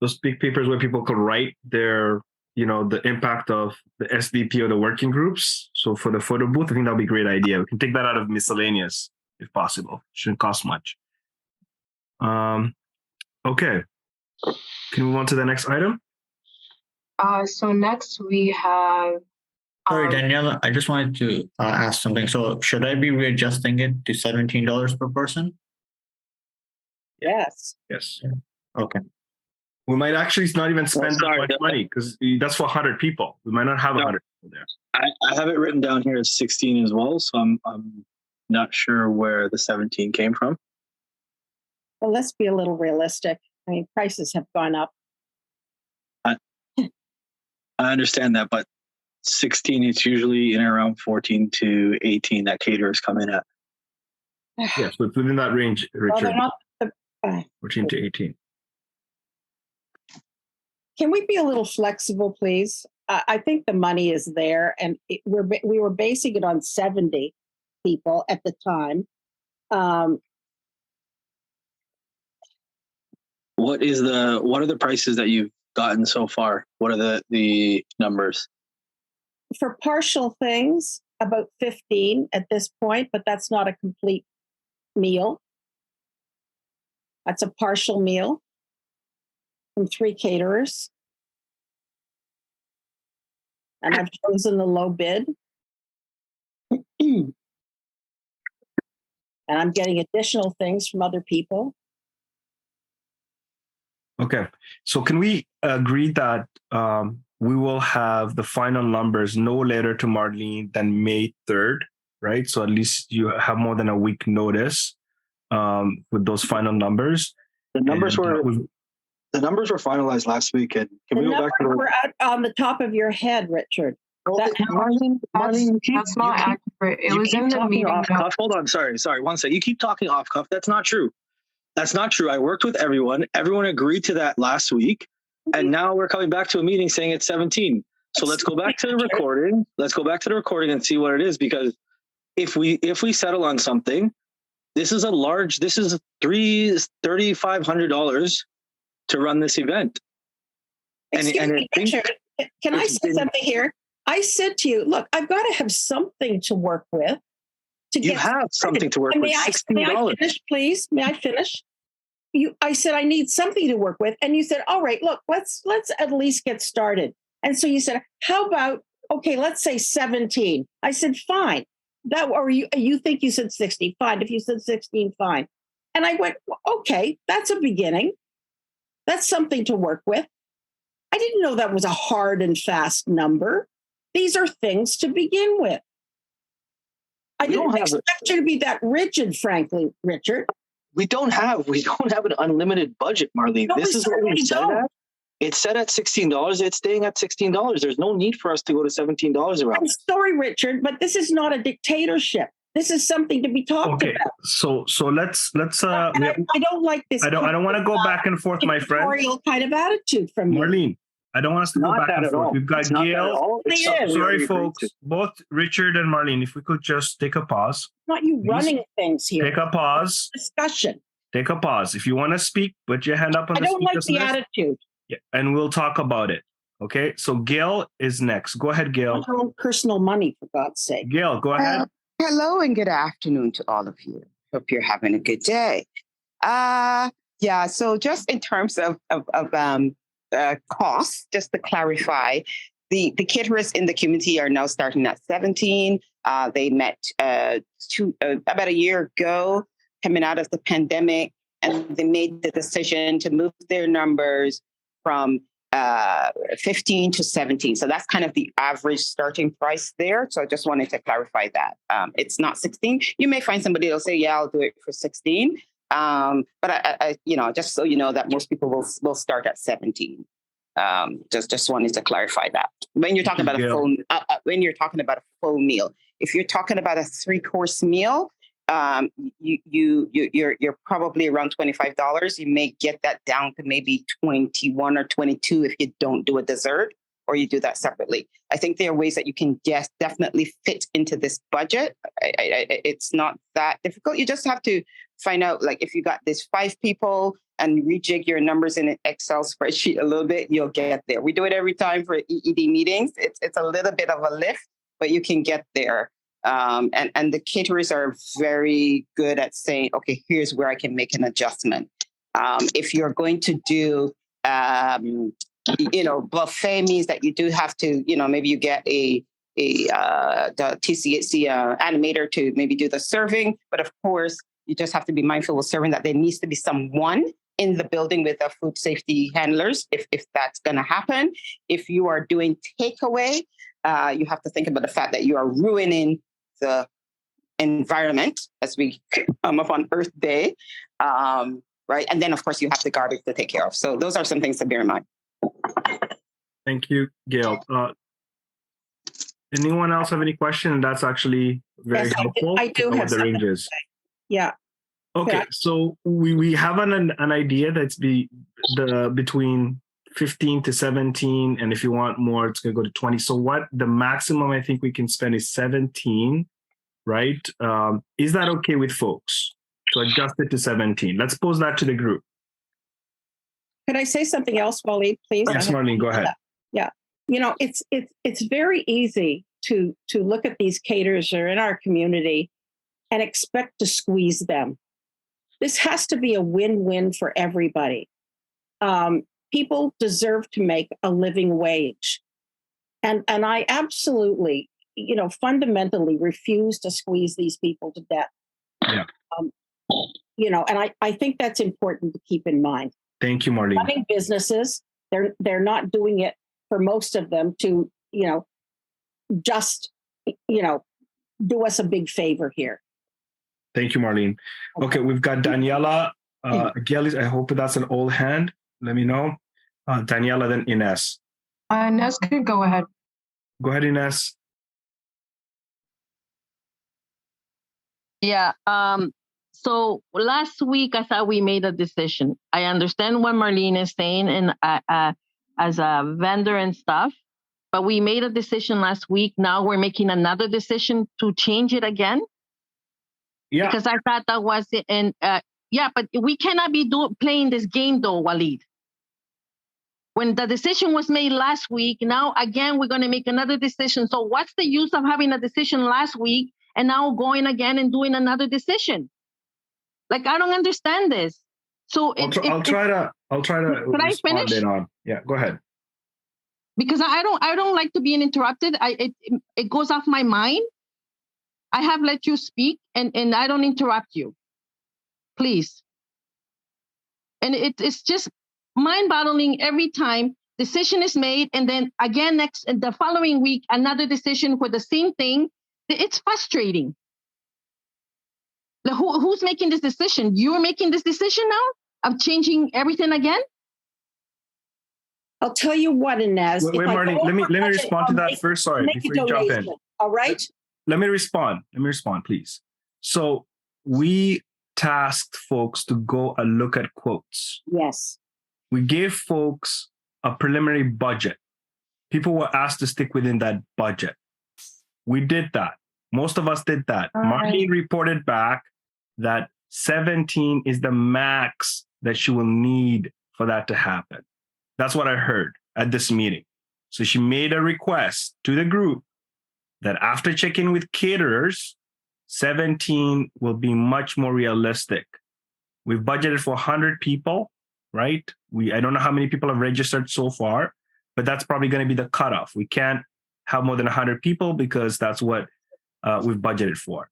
those big papers where people could write their, the impact of the SDP or the working groups. So for the photo booth, I think that'll be a great idea. We can take that out of miscellaneous if possible. Shouldn't cost much. Okay. Can we move on to the next item? So next we have. Sorry, Danielle, I just wanted to ask something. So should I be readjusting it to $17 per person? Yes. Yes. Okay. We might actually not even spend that much money because that's for 100 people. We might not have 100 people there. I have it written down here as 16 as well. So I'm not sure where the 17 came from. Well, let's be a little realistic. I mean, prices have gone up. I understand that, but 16, it's usually in around 14 to 18 that caterers come in at. Yeah, so it's within that range, Well, they're Richard. not. 14 to 18. Can we be a little flexible, please? I think the money is there, and we were basing it on 70 people at the time. What are the prices that you've gotten so far? What are the numbers? For partial things, about 15 at this point, but that's not a complete meal. That's a partial meal from 3 caterers. And I've chosen the low bid. And I'm getting additional things from other people. Okay, so can we agree that we will have the final numbers no later to Marlene than May 3rd, right? So at least you have more than a week notice with those final numbers. The numbers were finalized last week, and can we go back to were out on the top of your head, Richard. Marlene, That's not accurate. It was in the meeting. Off cuff. Hold on, sorry, 1 second. You keep talking off cuff. That's not true. That's not true. I worked with everyone. Everyone agreed to that last week, and now we're coming back to a meeting saying it's 17. So let's go back to the recording. Let's go back to the recording and see what it is, because if we settle on something, this is $3,500 to run this event. Excuse me, Richard, can I say something here? I said to you, look, I've got to have something to work with. You have something to work with. May I finish, please? May I finish? I said I need something to work with, and you said, "All right, look, let's at least get started." And so you said, "How about let's say 17?" I said, "Fine." Or you think you said 60? Fine. If you said 16, fine. And I went, "Okay, that's a beginning. That's something to work with." I didn't know that was a hard and fast number. These are things to begin with. I didn't expect you to be that rigid, frankly, Richard. We don't have an unlimited budget, Marlene. No, this is what we said at. It's set at $16. It's staying at $16. There's no need for us to go to $17 around. I'm sorry, Richard, but this is not a dictatorship. This is something to be talked about. So let's. I don't like this. I don't want to go back and forth, my friend. Kind of attitude from you, Marlene. I don't want us to go back and forth. We've got Gail. Sorry, folks. Both Richard and Marlene, if we could just take a pause. Not you running things here. Take a pause. Discussion. Take a pause. If you want to speak, put your hand up on the speaker's list. I don't like the attitude. Yeah, and we'll talk about it. Okay, so Gail is next. Go ahead, Gail. Your own personal money, for God's sake. Gail, go ahead. Hello and good afternoon to all of you. Hope you're having a good day. So just in terms of costs, just to clarify, the caterers in the community are now starting at 17. They met about a year ago, coming out of the pandemic, and they made the decision to move their numbers from 15 to 17. So that's kind of the average starting price there. So I just wanted to clarify that. It's not 16. You may find somebody that'll say, yeah, I'll do it for 16. But I just so you know that most people will start at 17. Just wanted to clarify that. When you're talking about a full meal, if you're talking about a 3-course meal, you're probably around $25. You may get that down to maybe 21 or 22 if you don't do a dessert or you do that separately. I think there are ways that you can definitely fit into this budget. It's not that difficult. You just have to find out, like, if you got this 5 people and rejig your numbers in an Excel spreadsheet a little bit, you'll get there. We do it every time for EED meetings. It's a little bit of a lift, but you can get there. And the caterers are very good at saying, okay, here's where I can make an adjustment. If you're going to do, buffet means that you do have to, maybe you get the TCHC animator to maybe do the serving. But of course, you just have to be mindful of serving that there needs to be someone in the building with the food safety handlers, if that's going to happen. If you are doing takeaway, you have to think about the fact that you are ruining the environment as we come up on Earth Day, right? And then, of course, you have the garbage to take care of. So those are some things to bear in mind. Thank you, Gail. Anyone else have any question? That's actually very helpful. I do have the something. ranges. Yeah. Okay, Yeah. so we have an idea that's between 15 to 17, and if you want more, it's going to go to 20. So what the maximum I think we can spend is 17, right? Is that okay with folks to adjust it to 17? Let's pose that to the group. Could I say something else, Wallied, please? Yes, Marlene, go ahead. Yeah. You know, it's very easy to look at these caterers that are in our community and expect to squeeze them. This has to be a win-win for everybody. People deserve to make a living wage. And I absolutely, fundamentally refuse to squeeze these people to death. Yeah. And I think that's important to keep in mind. Thank you, Marlene. Running businesses, they're not doing it for most of them to, just, do us a big favor here. Thank you, Marlene. Okay, we've got Daniela. Gail, I hope that's an old hand. Let me know. Daniela, then Ines. Ines could go ahead. Go ahead, Ines. Yeah. So last week, I thought we made a decision. I understand what Marlene is saying, and as a vendor and stuff, but we made a decision last week. Now we're making another decision to change it again. Yeah. Because I thought that was it. And yeah, but we cannot be playing this game though, Wallied. When the decision was made last week, now again, we're going to make another decision. So what's the use of having a decision last week and now going again and doing another decision? Like, I don't understand this. So I'll try to can I finish? Yeah, go ahead. Because I don't like to be interrupted. It goes off my mind. I have let you speak and I don't interrupt you. Please. And it's just mind-boggling every time decision is made, and then again the following week another decision for the same thing. It's frustrating. Who's making this decision? You're making this decision now of changing everything again? I'll tell you what, Inez. Wait, Marlene, let me respond to that first. Sorry, before you jump in. All right. Let me respond, please. So we tasked folks to go and look at quotes. Yes. We gave folks a preliminary budget. People were asked to stick within that budget. We did that. Most of us did that. Marlene reported back that 17 is the max that she will need for that to happen. That's what I heard at this meeting. So she made a request to the group that after checking with caterers, 17 will be much more realistic. We've budgeted for 100 people, right? I don't know how many people have registered so far, but that's probably going to be the cutoff. We can't have more than 100 people because that's what we've budgeted for.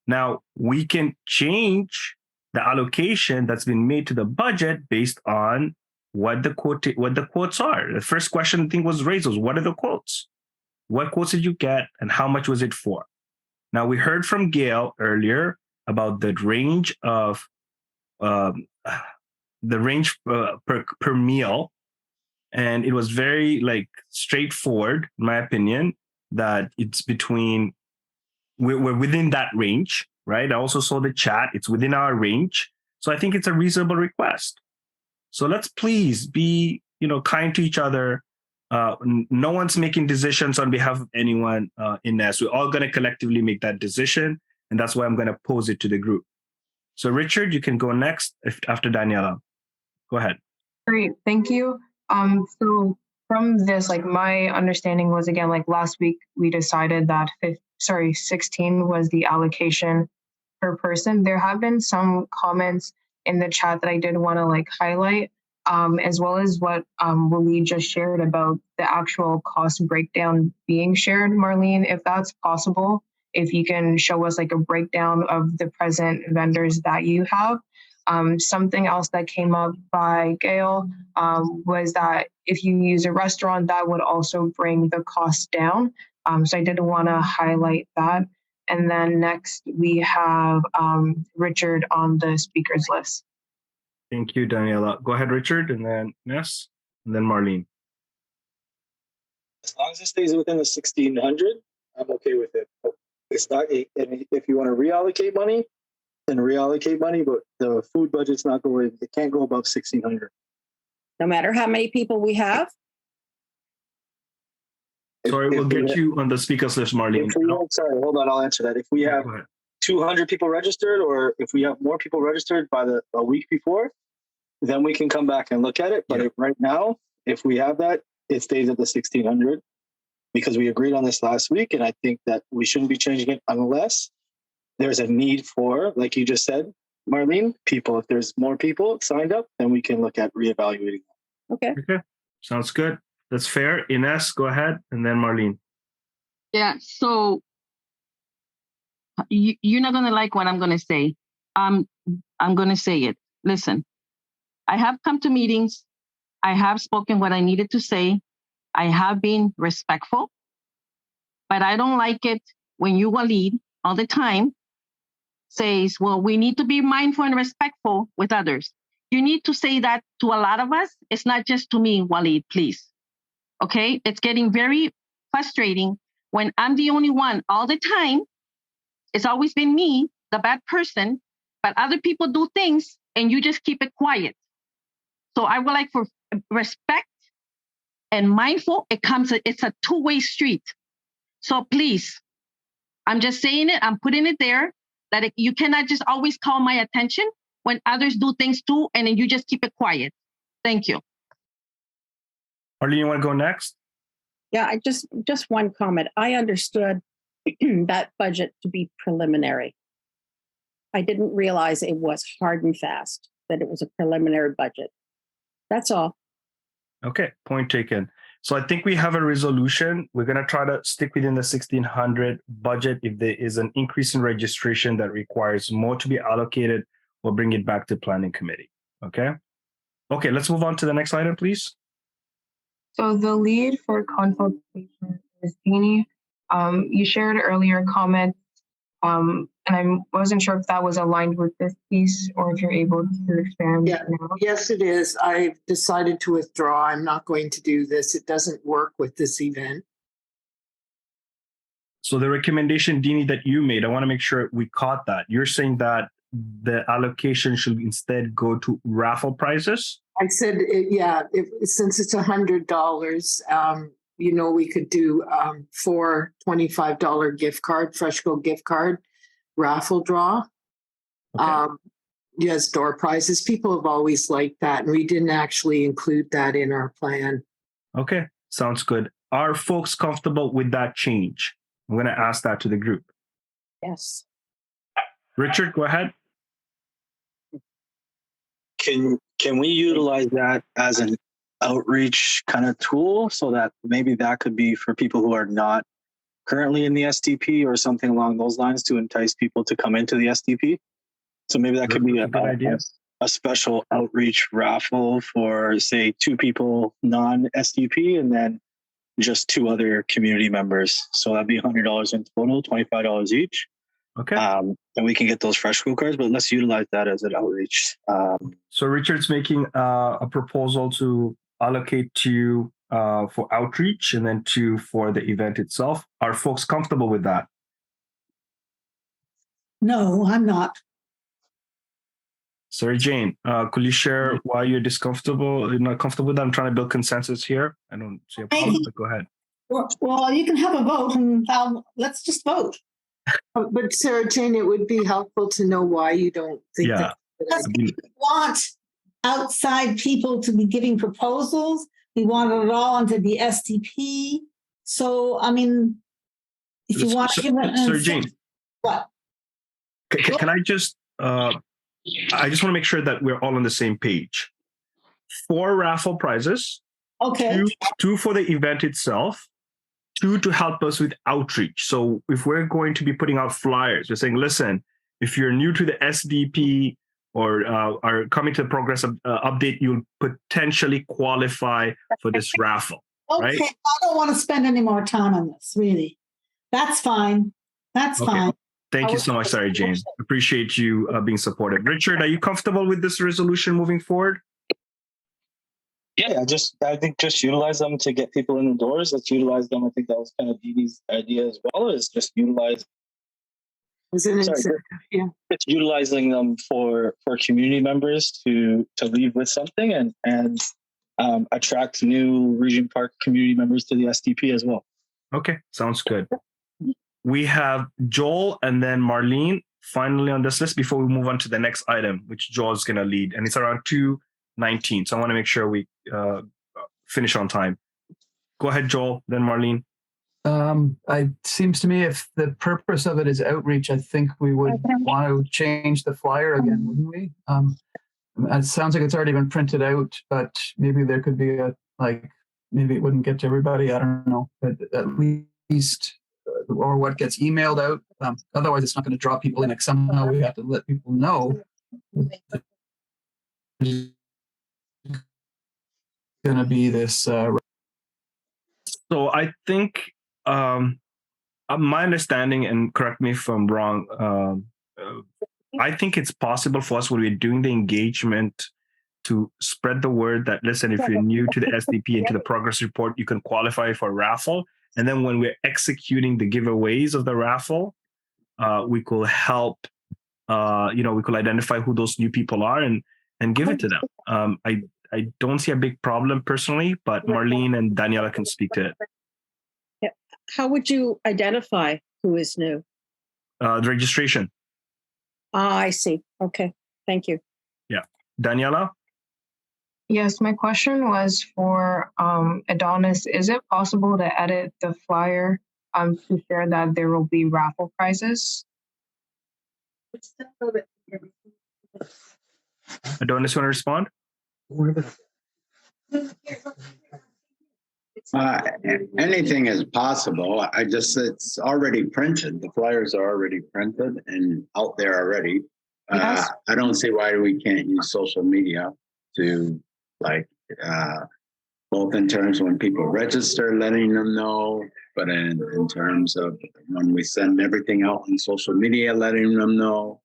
Now, we can change the allocation that's been made to the budget based on what the quotes are. The first question I think was raised was, what are the quotes? What quotes did you get and how much was it for? Now, we heard from Gail earlier about the range of per meal. And it was very straightforward, in my opinion, that it's we're within that range, right? I also saw the chat. It's within our range. So I think it's a reasonable request. So let's please be, kind to each other. No one's making decisions on behalf of anyone in this. We're all going to collectively make that decision. And that's why I'm going to pose it to the group. So Richard, you can go next after Daniela. Go ahead. Great, thank you. So from this, my understanding was, again, last week, we decided that 16 was the allocation per person. There have been some comments in the chat that I did want to highlight, as well as what Wallied just shared about the actual cost breakdown being shared. Marlene, if that's possible, if you can show us a breakdown of the present vendors that you have. Something else that came up by Gail was that if you use a restaurant, that would also bring the cost down. So I did want to highlight that. And then next we have Richard on the speakers list. Thank you, Daniela. Go ahead, Richard, and then Ness, and then Marlene. As long as it stays within the 1,600, I'm okay with it. It's not, and if you want to reallocate money, then reallocate money, but the food budget's not going, it can't go above 1,600. No matter how many people we have? Sorry, we'll get you on the speakers list, Marlene. Sorry, hold on, I'll answer that. If we have 200 people registered, or if we have more people registered by a week before, then we can come back and look at it. But right now, if we have that, it stays at the 1,600 because we agreed on this last week. And I think that we shouldn't be changing it unless there's a need for, like you just said, Marlene, people. If there's more people signed up, then we can look at reevaluating. Okay. Sounds good. That's fair. Ines, go ahead. And then Marlene. Yeah. So you're not going to like what I'm going to say. I'm going to say it. Listen, I have come to meetings. I have spoken what I needed to say. I have been respectful, but I don't like it when you, Wallied, all the time says, well, we need to be mindful and respectful with others. You need to say that to a lot of us. It's not just to me, Wallied, please. Okay? It's getting very frustrating when I'm the only one all the time. It's always been me, the bad person, but other people do things and you just keep it quiet. So I would like for respect and mindful. It's a two-way street. So please, I'm just saying it. I'm putting it there that you cannot just always call my attention when others do things too, and then you just keep it quiet. Thank you. Marlene, you want to go next? Yeah, I just one comment. I understood that budget to be preliminary. I didn't realize it was hard and fast, that it was a preliminary budget. That's all. Okay, point taken. So I think we have a resolution. We're going to try to stick within the 1,600 budget. If there is an increase in registration that requires more to be allocated, we'll bring it back to Planning Committee. Okay? Okay, let's move on to the next item, please. So the lead for consultation is Dini. You shared earlier comments, and I wasn't sure if that was aligned with this piece or if you're able to expand. Yeah. now. Yes, it is. I've decided to withdraw. I'm not going to do this. It doesn't work with this event. So the recommendation, Dini, that you made, I want to make sure we caught that. You're saying that the allocation should instead go to raffle prizes? I said, since it's $100, we could do 4 $25 gift card, Freshco gift card raffle draw. Okay. Yes, door prizes. People have always liked that, and we didn't actually include that in our plan. Okay, sounds good. Are folks comfortable with that change? I'm going to ask that to the group. Yes. Richard, go ahead. Can we utilize that as an outreach kind of tool so that maybe that could be for people who are not currently in the SDP or something along those lines to entice people to come into the SDP? So maybe that could be a good idea. A special outreach raffle for, say, 2 people non-SDP and then just 2 other community members. So that'd be $100 in total, $25 each. Okay. And we can get those fresh school cards, but let's utilize that as an outreach. So Richard's making a proposal to allocate 2 for outreach and then 2 for the event itself. Are folks comfortable with that? No, I'm not. Sorry, Jane, could you share why you're not comfortable with that? I'm trying to build consensus here. I don't see a problem, but go ahead. Well, you can have a vote and let's just vote. But Sarah Jane, it would be helpful to know why you don't think that. Because we want outside people to be giving proposals. We want it all onto the SDP. So, I mean, if you want to give it... Sarah Jane. What? Can I just... I just want to make sure that we're all on the same page. 4 raffle prizes. Okay. 2 for the event itself. 2 to help us with outreach. So if we're going to be putting out flyers, we're saying, listen, if you're new to the SDP or are coming to the progress update, you'll potentially qualify for this raffle. Okay, right? I don't want to spend any more time on this, really. That's fine. That's fine. Thank you so much, Sarah Jane. Appreciate you being supportive. Richard, are you comfortable with this resolution moving forward? Yeah, I think just utilize them to get people in the doors. Let's utilize them. I think that was kind of Dee Dee's idea as well, is just utilize. Yeah. It's utilizing them for community members to leave with something and attract new Regent Park community members to the SDP as well. Okay, sounds good. We have Joel and then Marlene finally on this list before we move on to the next item, which Joel is going to lead. And it's around 2:19. So I want to make sure we finish on time. Go ahead, Joel, then Marlene. It seems to me if the purpose of it is outreach, I think we would want to change the flyer again, wouldn't we? It sounds like it's already been printed out, but maybe there could be maybe it wouldn't get to everybody. I don't know, but at least, or what gets emailed out. Otherwise, it's not going to draw people in. Like somehow we have to let people know. There's going to be this. So I think my understanding, and correct me if I'm wrong, I think it's possible for us when we're doing the engagement to spread the word that, listen, if you're new to the SDP and to the progress report, you can qualify for a raffle. And then when we're executing the giveaways of the raffle, we could help, we could identify who those new people are and give it to them. I don't see a big problem personally, but Marlene and Daniela can speak to it. Yeah. How would you identify who is new? The registration. I see. Okay. Thank you. Yeah. Daniela? Yes, my question was for Adonis. Is it possible to edit the flyer to share that there will be raffle prizes? Adonis, you want to respond? Anything is possible. It's already printed. The flyers are already printed and out there already. Yes. I don't see why we can't use social media to both in terms of when people register, letting them know, but in terms of when we send everything out on social media, letting them know.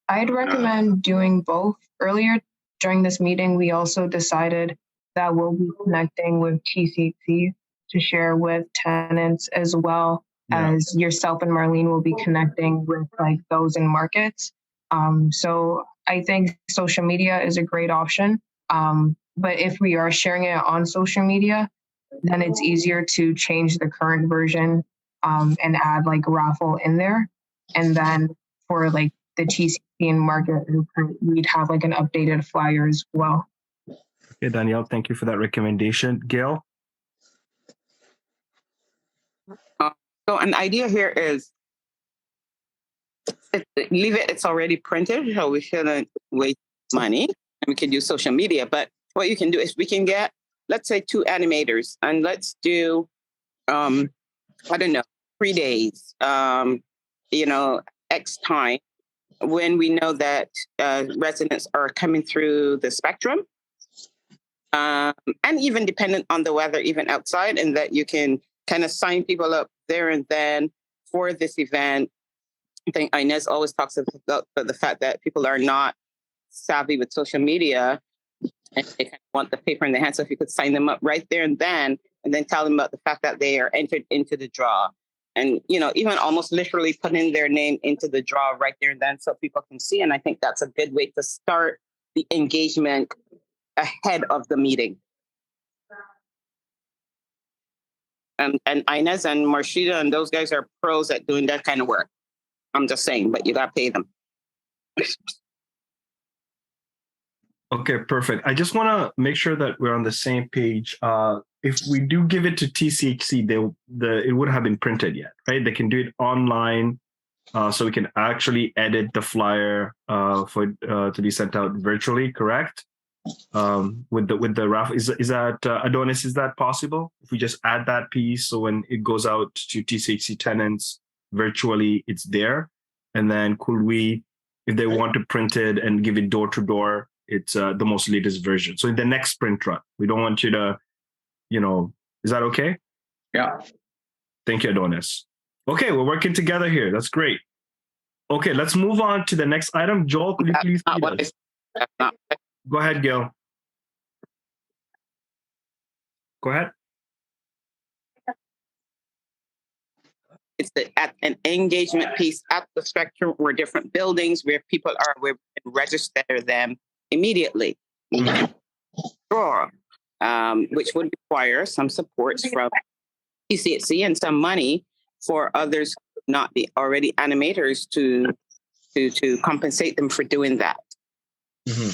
I'd recommend doing both. Earlier during this meeting, we also decided that we'll be connecting with TCC to share with tenants, as well as yourself and Marlene will be connecting with those in markets. So I think social media is a great option. But if we are sharing it on social media, then it's easier to change the current version and add raffle in there. And then for the TCC and market, we'd have an updated flyer as well. Okay, Danielle, thank you for that recommendation. Gail? So an idea here is leave it, it's already printed, so we shouldn't waste money, and we can use social media. But what you can do is we can get, let's say, 2 animators, and let's do, 3 days, X time, when we know that residents are coming through the spectrum, and even dependent on the weather, even outside, and that you can kind of sign people up there and then for this event. I think Inez always talks about the fact that people are not savvy with social media and they kind of want the paper in their hand. So if you could sign them up right there and then tell them about the fact that they are entered into the draw. And, even almost literally putting their name into the draw right there and then so people can see. And I think that's a good way to start the engagement ahead of the meeting. And Inez and Marshida and those guys are pros at doing that kind of work. I'm just saying, but you got to pay them. Okay, perfect. I just want to make sure that we're on the same page. If we do give it to TCC, it would have been printed yet, right? They can do it online, so we can actually edit the flyer to be sent out virtually, correct? With the raffle, is that Adonis? Is that possible? If we just add that piece, so when it goes out to TCC tenants virtually, it's there, and then could we, if they want to print it and give it door to door, it's the most latest version. So in the next print run, we don't want you to, is that okay? Yeah. Thank you, Adonis. Okay, we're working together here. That's great. Okay, let's move on to the next item. Joel, could you please lead us? Go ahead, Gil. Go ahead. It's an engagement piece at the spectrum where different buildings where people are, where we can register them immediately. Sure. Which would require some supports from PCHC and some money for others not be already animators to compensate them for doing that. Mm-hmm.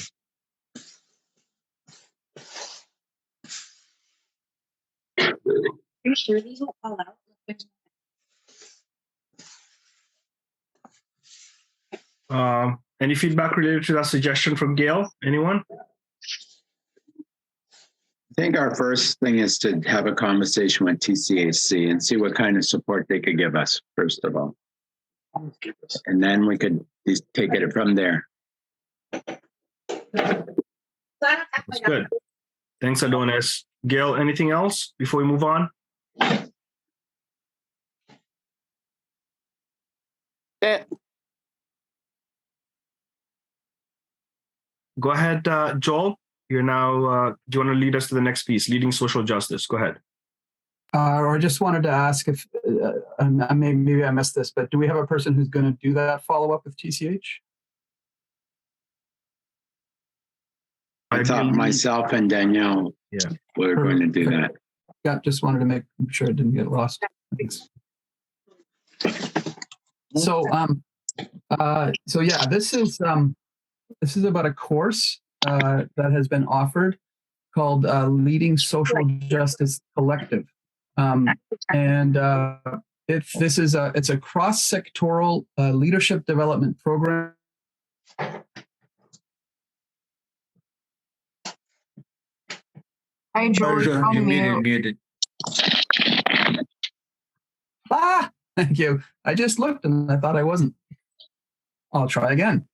Are you sure these will fall out? Any feedback related to that suggestion from Gail? Anyone? I think our first thing is to have a conversation with TCHC and see what kind of support they could give us, first of all. And then we could just take it from there. That's good. Thanks, Adonis. Gail, anything else before we move on? Go ahead, Joel. You're now, do you want to lead us to the next piece, leading social justice? Go ahead. Or I just wanted to ask if, maybe I missed this, but do we have a person who's going to do that follow-up with TCH? I thought myself and Danielle were going to do that. Yeah, just wanted to make sure it didn't get lost. Thanks. So yeah, this is about a course that has been offered called Leading Social Justice Collective, and it's a cross-sectoral leadership development program. Hi, George. You muted. Ah, thank you. I just looked and I thought I wasn't. I'll try again.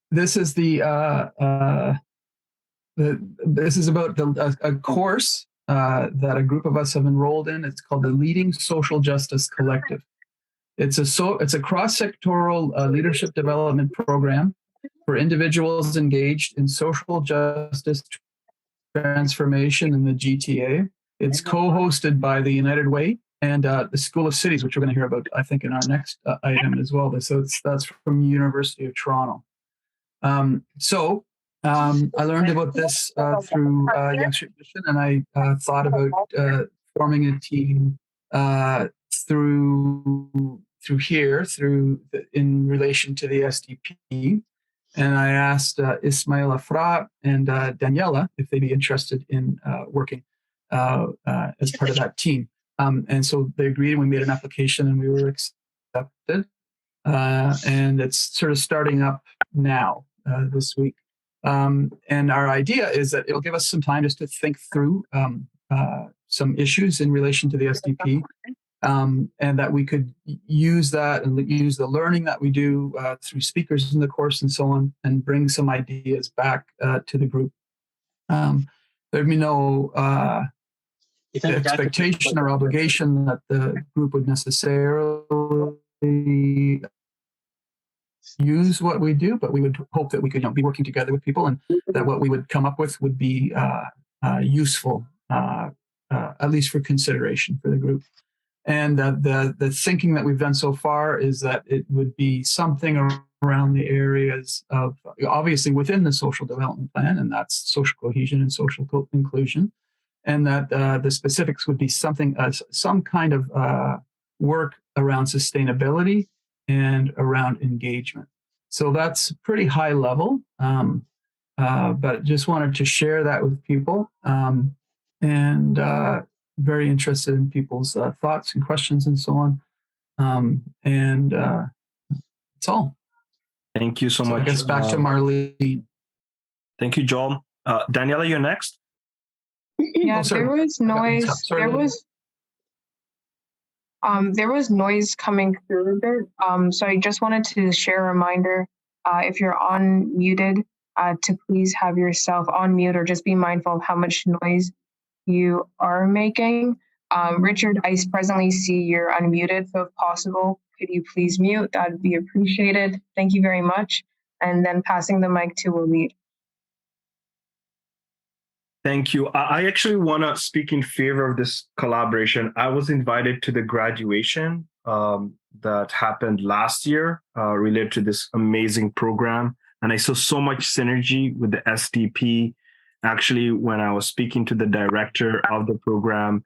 This is this is about a course that a group of us have enrolled in. It's called the Leading Social Justice Collective. It's a cross-sectoral leadership development program for individuals engaged in social justice transformation in the GTA. It's co-hosted by the United Way and the School of Cities, which we're going to hear about, I think, in our next item as well. So that's from the University of Toronto. I learned about this through Young Street Mission, and I thought about forming a team in relation to the SDP. And I asked Ismail and Daniela if they'd be interested in working as part of that team. And so they agreed, and we made an application, and we were accepted. And it's sort of starting up now this week. And our idea is that it'll give us some time just to think through some issues in relation to the SDP, and that we could use that and use the learning that we do through speakers in the course and so on, and bring some ideas back to the group. There'd be no expectation or obligation that the group would necessarily use what we do, but we would hope that we could be working together with people, and that what we would come up with would be useful, at least for consideration for the group. And the thinking that we've done so far is that it would be something around the areas of, obviously within the social development plan, and that's social cohesion and social inclusion, and that the specifics would be something, some kind of work around sustainability and around engagement. So that's pretty high level, but just wanted to share that with people, and very interested in people's thoughts and questions and so on. And that's all. Thank you so much. I guess back to Marlene. Thank you, Joel. Daniela, you're next. Yeah, there was noise. There was noise coming through a bit. So I just wanted to share a reminder, if you're unmuted, to please have yourself on mute, or just be mindful of how much noise you are making. Richard, I presently see you're unmuted, so if possible, could you please mute? That would be appreciated. Thank you very much. And then passing the mic to Wallied. Thank you. I actually want to speak in favor of this collaboration. I was invited to the graduation that happened last year related to this amazing program. And I saw so much synergy with the SDP. Actually, when I was speaking to the director of the program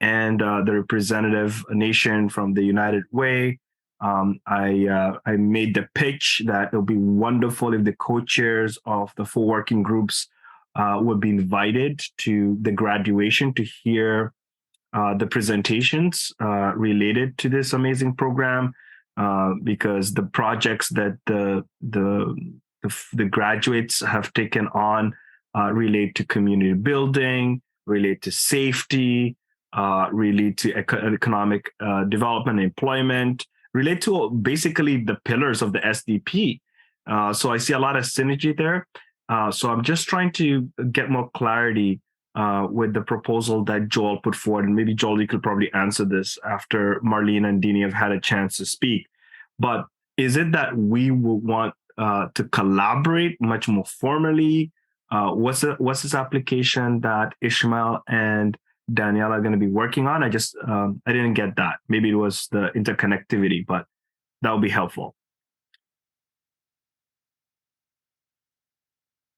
and the representative nation from the United Way, I made the pitch that it would be wonderful if the co-chairs of the 4 working groups would be invited to the graduation to hear the presentations related to this amazing program, because the projects that the graduates have taken on relate to community building, relate to safety, relate to economic development, employment, relate to basically the pillars of the SDP. So I see a lot of synergy there. So I'm just trying to get more clarity with the proposal that Joel put forward. And maybe Joel, you could probably answer this after Marlene and Dini have had a chance to speak. But is it that we would want to collaborate much more formally? What's this application that Ismail and Danielle are going to be working on? I didn't get that. Maybe it was the interconnectivity, but that would be helpful.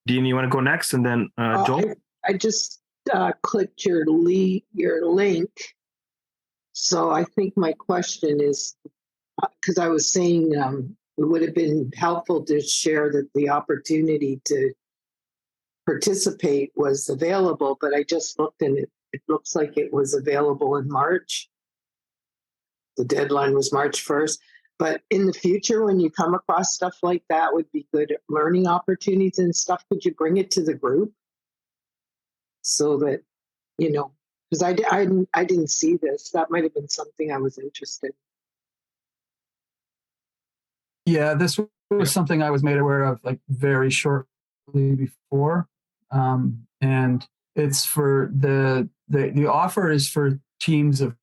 Dean, you want to go next, and then Joel? I just clicked your link. So I think my question is, because I was saying it would have been helpful to share that the opportunity to participate was available, but I just looked and it looks like it was available in March. The deadline was March 1st. But in the future, when you come across stuff like that, would be good learning opportunities and stuff. Could you bring it to the group so that, because I didn't see this. That might have been something I was interested in. Yeah, this was something I was made aware of like very shortly before. And it's for the offer is for teams of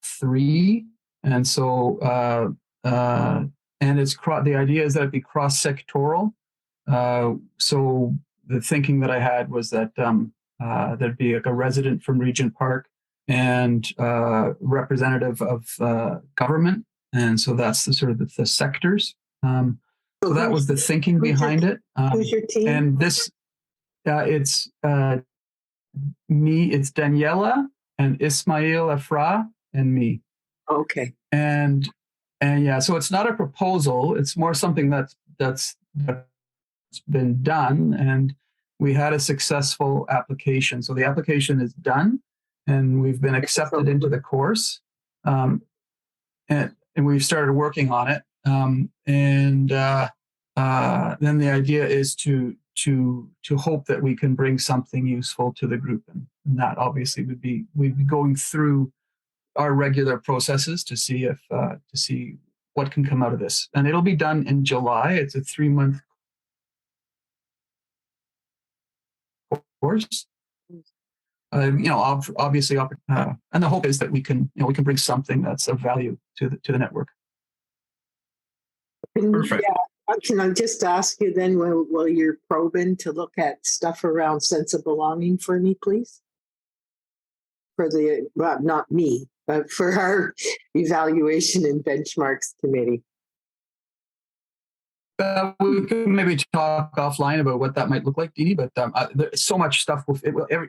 3. And so, and it's the idea is that it'd be cross-sectoral. So the thinking that I had was that there'd be like a resident from Regent Park and representative of government, and so that's the sort of the sectors. So that was the thinking behind it. Who's your team? And this, it's me. It's Daniela and Ismail Afra and me. Okay. And yeah, so it's not a proposal. It's more something that's been done, and we had a successful application. So the application is done, and we've been accepted into the course, and we've started working on it. Then the idea is to hope that we can bring something useful to the group, and that obviously we'd be going through our regular processes to see what can come out of this. And it'll be done in July. It's a 3-month course. Obviously, and the hope is that we can bring something that's of value to the network. Perfect. Yeah. Can I just ask you then, while you're probing, to look at stuff around sense of belonging for me, please? Not me, but for our evaluation and benchmarks committee. We could maybe talk offline about what that might look like, Dini, but there's so much stuff.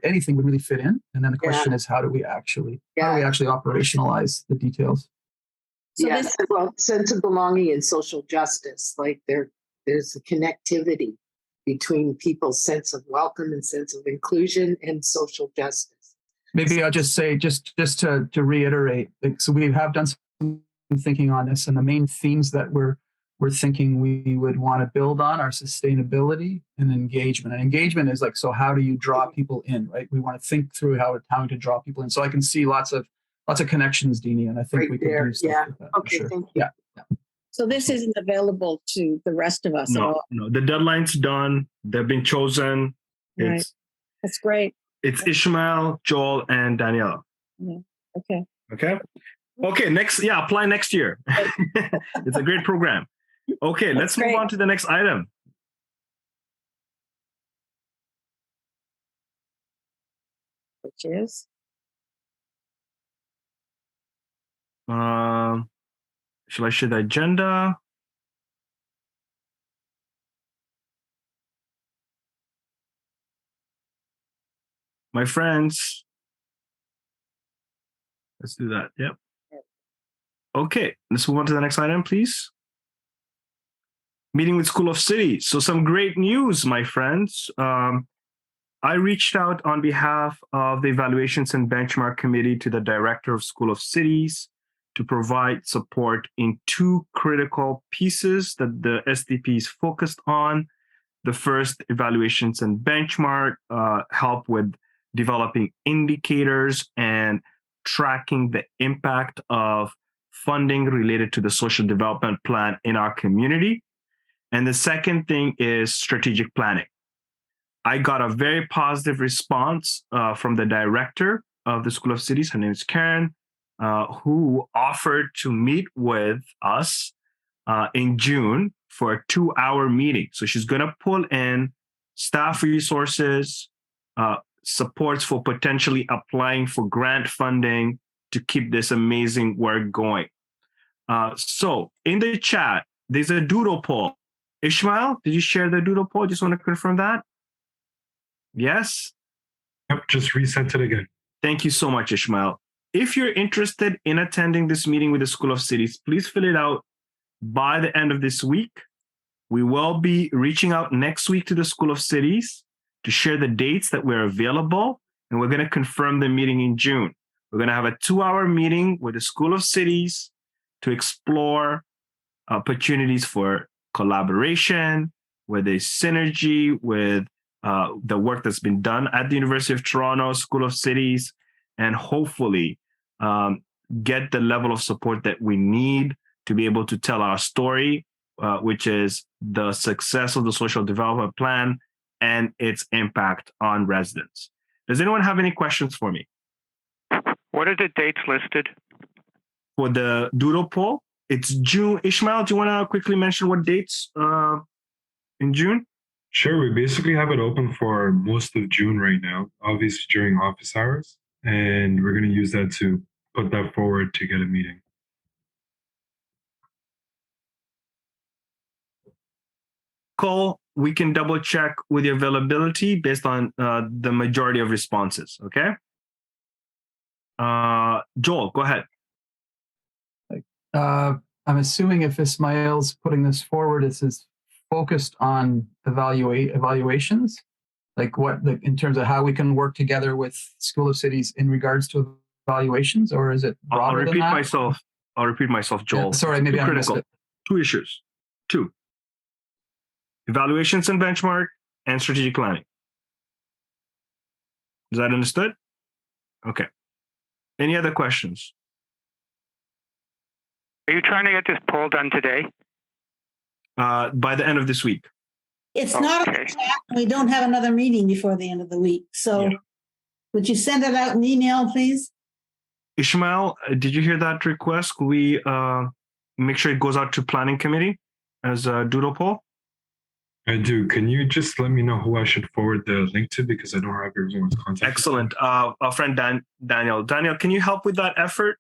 Anything would really fit in. And then the question is, how do we actually operationalize the details? So sense of belonging and social justice, like there's a connectivity between people's sense of welcome and sense of inclusion and social justice. Maybe I'll just say, just to reiterate, so we have done some thinking on this, and the main themes that we're thinking we would want to build on are sustainability and engagement. And engagement is like, so how do you draw people in, right? We want to think through how to draw people in. So I can see lots of connections, Dini, and I think we can do stuff with that. Okay, for sure. thank you. Yeah. So this isn't available to the rest of us at all. No, the deadline's done. They've been chosen. Right. That's great. It's Ismail, Joel, and Daniela. Yeah. Okay. Okay, next, apply next year. It's a great program. Okay, let's move on to the next item. Which is? Shall I share the agenda? My friends, let's do that. Yep. Okay, let's move on to the next item, please. Meeting with School of Cities. So some great news, my friends. I reached out on behalf of the Evaluations and Benchmark Committee to the Director of School of Cities to provide support in two critical pieces that the SDP is focused on. The first, evaluations and benchmark, help with developing indicators and tracking the impact of funding related to the social development plan in our community. And the second thing is strategic planning. I got a very positive response from the director of the School of Cities. Her name is Karen, who offered to meet with us in June for a 2-hour meeting. So she's going to pull in staff resources, supports for potentially applying for grant funding to keep this amazing work going. So in the chat, there's a doodle poll. Ismail, did you share the doodle poll? Just want to confirm that. Yes? Yep, just resent it again. Thank you so much, Ismail. If you're interested in attending this meeting with the School of Cities, please fill it out by the end of this week. We will be reaching out next week to the School of Cities to share the dates that we're available, and we're going to confirm the meeting in June. We're going to have a 2-hour meeting with the School of Cities to explore opportunities for collaboration, where there's synergy with the work that's been done at the University of Toronto School of Cities, and hopefully get the level of support that we need to be able to tell our story, which is the success of the social development plan and its impact on residents. Does anyone have any questions for me? What are the dates listed? For the doodle poll, it's June. Ismail, do you want to quickly mention what dates in June? Sure, we basically have it open for most of June right now, obviously during office hours. And we're going to use that to put that forward to get a meeting. Cole, we can double check with the availability based on the majority of responses, okay? Joel, go ahead. I'm assuming if Ismail's putting this forward, this is focused on evaluations, like in terms of how we can work together with School of Cities in regards to evaluations, or is it broader I'll repeat than that? myself. I'll repeat myself, Joel. Yeah, sorry, maybe I missed it. 2 issues. 2. Evaluations and benchmark and strategic planning. Is that understood? Okay. Any other questions? Are you trying to get this poll done today? By the end of this week. It's not a chat. We don't have another meeting before the end of the week. So would you send it out in email, please? Ismail, did you hear that request? Could we make sure it goes out to Planning Committee as a doodle poll? I do. Can you just let me know who I should forward the link to, because I don't have everyone's contact. Excellent. Our friend Daniel. Daniel, can you help with that effort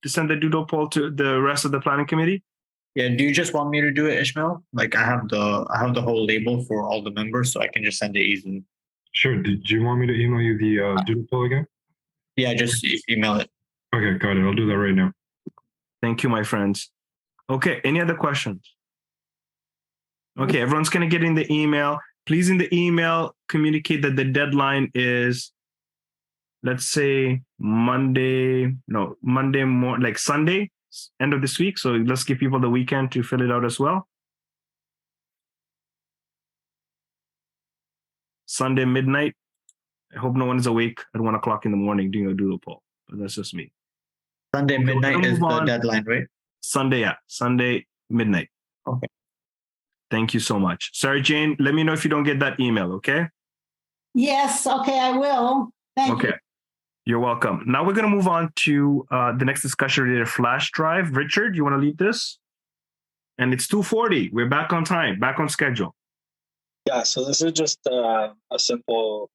to send the doodle poll to the rest of the Planning Committee? Yeah, do you just want me to do it, Ismail? Like I have the whole label for all the members, so I can just send it easily. Sure. Did you want me to email you the doodle poll again? Yeah, just email it. Okay, got it. I'll do that right now. Thank you, my friends. Okay, any other questions? Okay, everyone's going to get in the email. Please, in the email, communicate that the deadline is, let's say, Monday morning, like Sunday, end of this week. So let's give people the weekend to fill it out as well. Sunday midnight. I hope no one is awake at 1 o'clock in the morning doing a doodle poll, but that's just me. Sunday midnight is the deadline, right? Sunday midnight. Okay. Thank you so much. Sarah Jane, let me know if you don't get that email, okay? Yes, okay, I will. Thank you. You're welcome. Now we're going to move on to the next discussion related to flash drive. Richard, you want to lead this? And it's 2:40. We're back on time, back on schedule. Yeah, so this is just a simple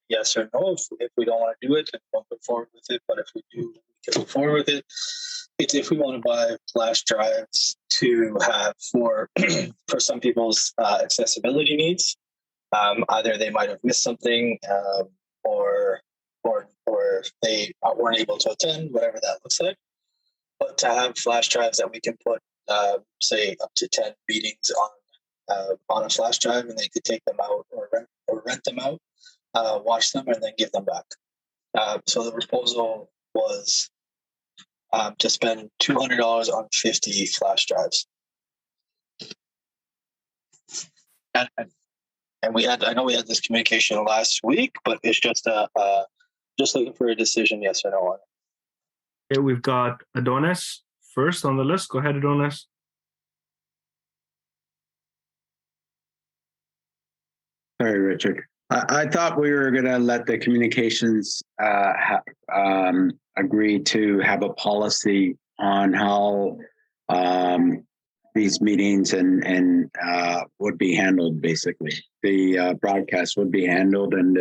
yes or no. If we don't want to do it, then we won't go forward with it. But if we do, we can move forward with it. It's if we want to buy flash drives to have for for some people's accessibility needs. Either they might have missed something, or they weren't able to attend, whatever that looks like. But to have flash drives that we can put, say, up to 10 meetings on a flash drive, and they could take them out or rent them out, watch them, and then give them back. So the proposal was to spend $200 on 50 flash drives. And I know we had this communication last week, but it's just just looking for a decision, yes or no on it. Okay, we've got Adonis first on the list. Go ahead, Adonis. Sorry, Richard. I thought we were going to let the communications agree to have a policy on how these meetings and would be handled. Basically, the broadcast would be handled and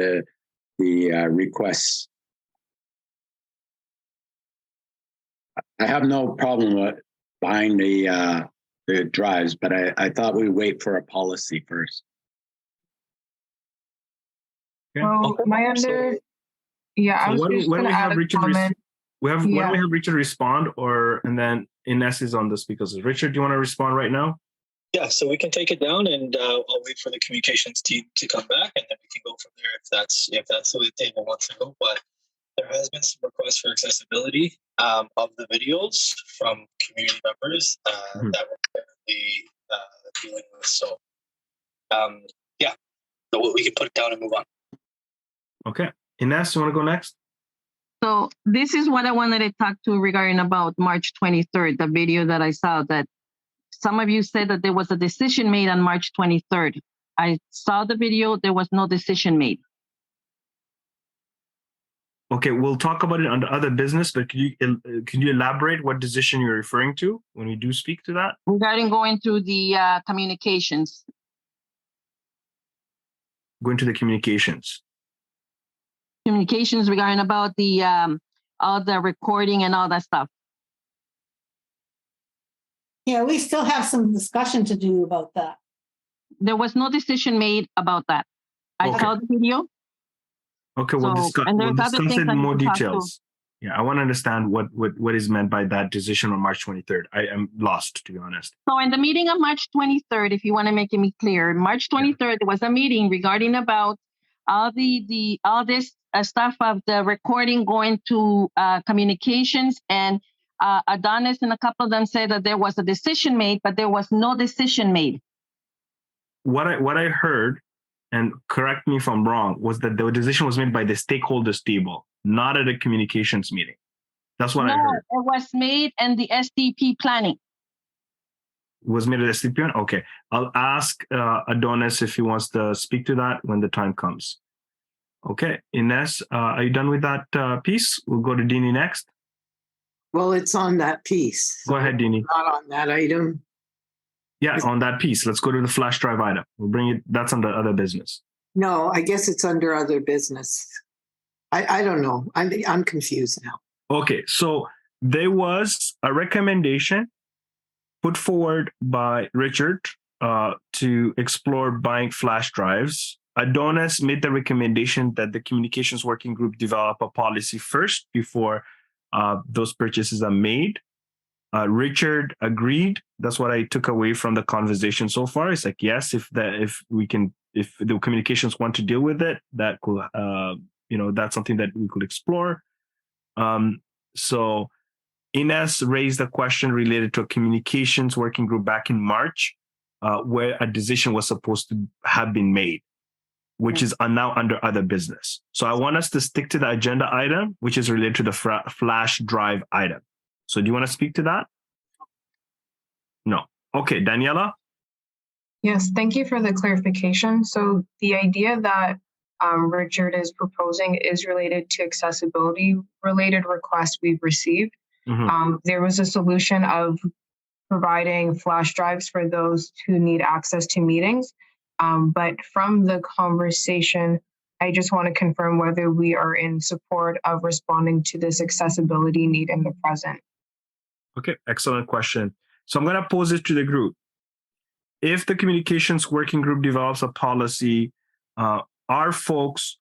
the requests. I have no problem with buying the drives, but I thought we'd wait for a policy first. Well, my under, yeah, I was just going to add a comment. Why don't we have Richard respond, and then Ines is on this because Richard, do you want to respond right now? Yeah, so we can take it down, and I'll wait for the communications team to come back, and then we can go from there if that's the way the table wants to go. But there has been some requests for accessibility of the videos from community members that we're currently dealing with. So, yeah, so we can put it down and move on. Okay. Ines, you want to go next? So this is what I wanted to talk to regarding about March 23rd, the video that I saw that some of you said that there was a decision made on March 23rd. I saw the video, there was no decision made. Okay, we'll talk about it under other business, but can you elaborate what decision you're referring to when we do speak to that? Regarding going through the communications. Going to the communications. Communications regarding about the all the recording and all that stuff. Yeah, we still have some discussion to do about that. There was no decision made about that. I saw the video. Okay, we'll discuss it in more details. Yeah, I want to understand what is meant by that decision on March 23rd. I am lost, to be honest. So in the meeting of March 23rd, if you want to make it clear, March 23rd, there was a meeting regarding about all all this stuff of the recording going to communications, and Adonis and a couple of them said that there was a decision made, but there was no decision made. What I heard, and correct me if I'm wrong, was that the decision was made by the stakeholders table, not at a communications meeting. That's what I heard. It was made in the SDP planning. It was made at SDP? Okay. I'll ask Adonis if he wants to speak to that when the time comes. Okay. Ines, are you done with that piece? We'll go to Dini next. Well, it's on that piece. Go ahead, Dini. Not on that item. Yeah, on that piece. Let's go to the flash drive item. We'll bring it. That's under other business. No, I guess it's under other business. I don't know. I'm confused now. Okay, so there was a recommendation put forward by Richard to explore buying flash drives. Adonis made the recommendation that the communications working group develop a policy first before those purchases are made. Richard agreed. That's what I took away from the conversation so far. It's like, yes, if the communications want to deal with it, that could, that's something that we could explore. So Ines raised a question related to a communications working group back in March, where a decision was supposed to have been made, which is now under other business. So I want us to stick to the agenda item, which is related to the flash drive item. So do you want to speak to that? No. Okay, Daniela? Yes, thank you for the clarification. So the idea that Richard is proposing is related to accessibility related requests we've received. There was a solution of providing flash drives for those who need access to meetings. But from the conversation, I just want to confirm whether we are in support of responding to this accessibility need in the present. Okay, excellent question. So I'm going to pose it to the group. If the communications working group develops a policy, are folks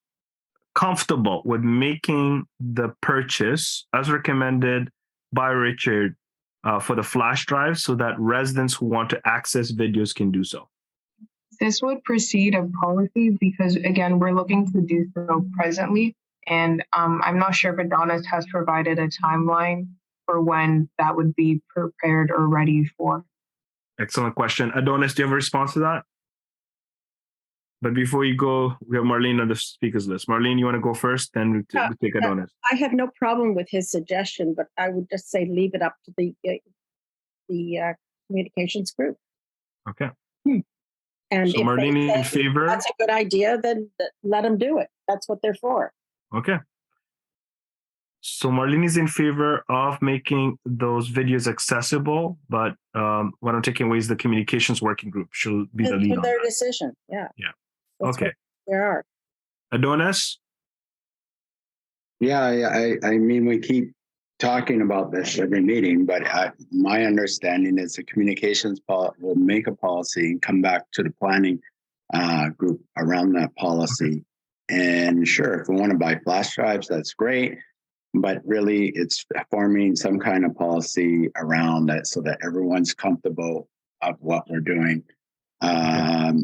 comfortable with making the purchase as recommended by Richard for the flash drive so that residents who want to access videos can do so? This would precede a policy because, again, we're looking to do so presently. And I'm not sure if Adonis has provided a timeline for when that would be prepared or ready for. Excellent question. Adonis, do you have a response to that? But before you go, we have Marlene on the speakers list. Marlene, you want to go first? Then we take Adonis. I have no problem with his suggestion, but I would just say leave it up to the communications group. Okay. And so if Marlene they in say favor? that's a good idea, then let them do it. That's what they're for. Okay. So Marlene is in favor of making those videos accessible, but what I'm taking away is the communications working group should be the lead on their that. decision. Yeah. Yeah. That's okay. There are. Adonis? Yeah, I mean, we keep talking about this every meeting, but my understanding is the communications will make a policy and come back to the planning group around that policy. And sure, if we want to buy flash drives, that's great. But really, it's forming some kind of policy around that so that everyone's comfortable of what we're doing.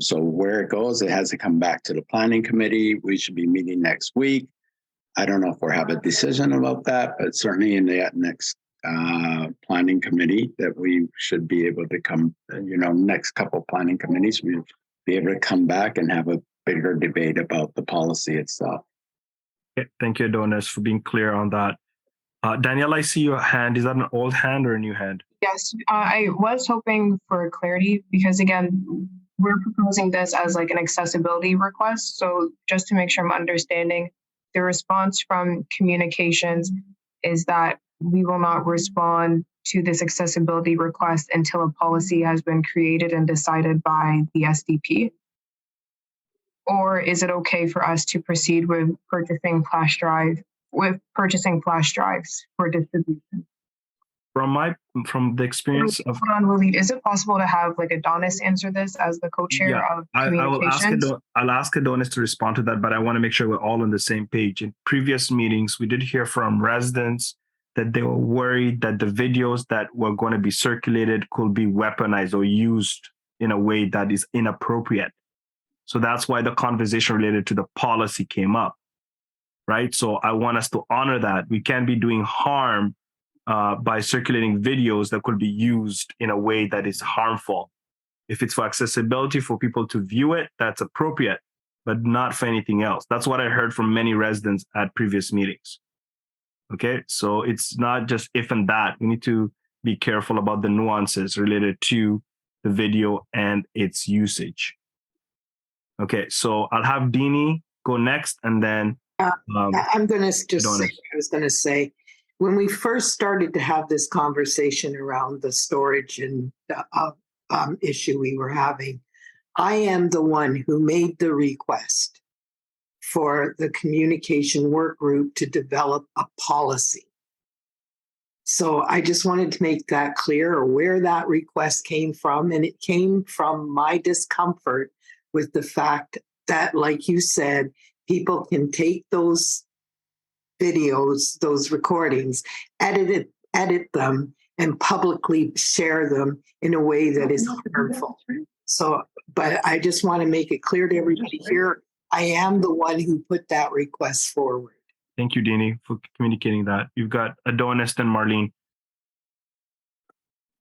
So where it goes, it has to come back to the planning committee. We should be meeting next week. I don't know if we'll have a decision about that, but certainly in the next planning committee that we should be able to come, next couple planning committees, we'll be able to come back and have a bigger debate about the policy itself. Okay. Thank you, Adonis, for being clear on that. Danielle, I see your hand. Is that an old hand or a new hand? Yes, I was hoping for clarity because, again, we're proposing this as like an accessibility request. So just to make sure I'm understanding, the response from communications is that we will not respond to this accessibility request until a policy has been created and decided by the SDP? Or is it okay for us to proceed with purchasing flash drives for distribution? From the experience of Hold on, Wallied. Is it possible to have like Adonis answer this as the co-chair of communications? I'll ask Adonis to respond to that, but I want to make sure we're all on the same page. In previous meetings, we did hear from residents that they were worried that the videos that were going to be circulated could be weaponized or used in a way that is inappropriate. So that's why the conversation related to the policy came up, right? So I want us to honor that. We can't be doing harm by circulating videos that could be used in a way that is harmful. If it's for accessibility for people to view it, that's appropriate, but not for anything else. That's what I heard from many residents at previous meetings. Okay, so it's not just if and that. We need to be careful about the nuances related to the video and its usage. Okay, so I'll have Dini go next, and then I'm going to just say, I was going to say, when we first started to have this conversation around the storage and issue we were having, I am the one who made the request for the communication work group to develop a policy. So I just wanted to make that clear, or where that request came from. And it came from my discomfort with the fact that, like you said, people can take those videos, those recordings, edit them, and publicly share them in a way that is harmful. So, but I just want to make it clear to everybody here, I am the one who put that request forward. Thank you, Dini, for communicating that. You've got Adonis and Marlene.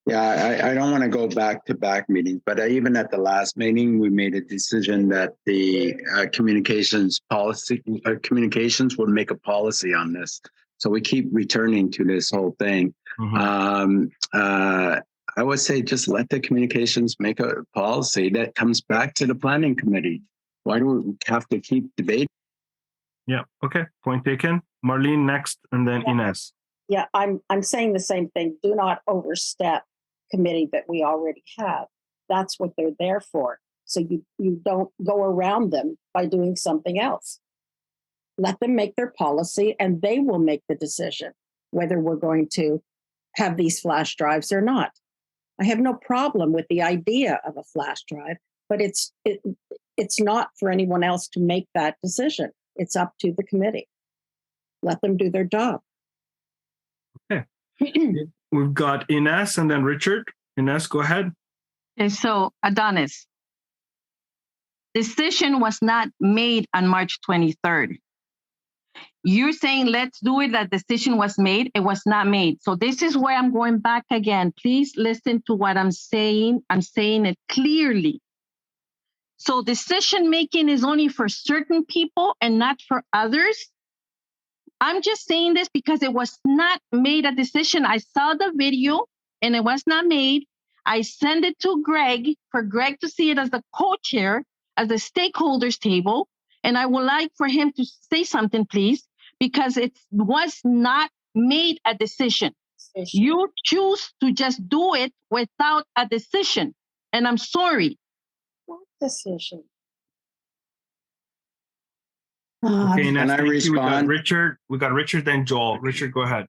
Yeah, I don't want to go back-to-back meetings, but even at the last meeting, we made a decision that the communications would make a policy on this. So we keep returning to this whole thing. I would say just let the communications make a policy that comes back to the planning committee. Why do we have to keep debating? Yeah. Okay. Point taken. Marlene next, and then Ines. Yeah, I'm saying the same thing. Do not overstep committee that we already have. That's what they're there for. So you don't go around them by doing something else. Let them make their policy and they will make the decision whether we're going to have these flash drives or not. I have no problem with the idea of a flash drive, but it's not for anyone else to make that decision. It's up to the committee. Let them do their job. Okay. We've got Ines and then Richard. Ines, go ahead. And so, Adonis, decision was not made on March 23rd. You're saying let's do it, that decision was made. It was not made. So this is where I'm going back again. Please listen to what I'm saying. I'm saying it clearly. So decision making is only for certain people and not for others. I'm just saying this because it was not made a decision. I saw the video and it was not made. I sent it to Greg for Greg to see it as the co-chair, as the stakeholders table. And I would like for him to say something, please, because it was not made a decision. You choose to just do it without a decision. And I'm sorry. What decision? Okay, Can I respond? We got Richard, then Joel. Richard, go ahead.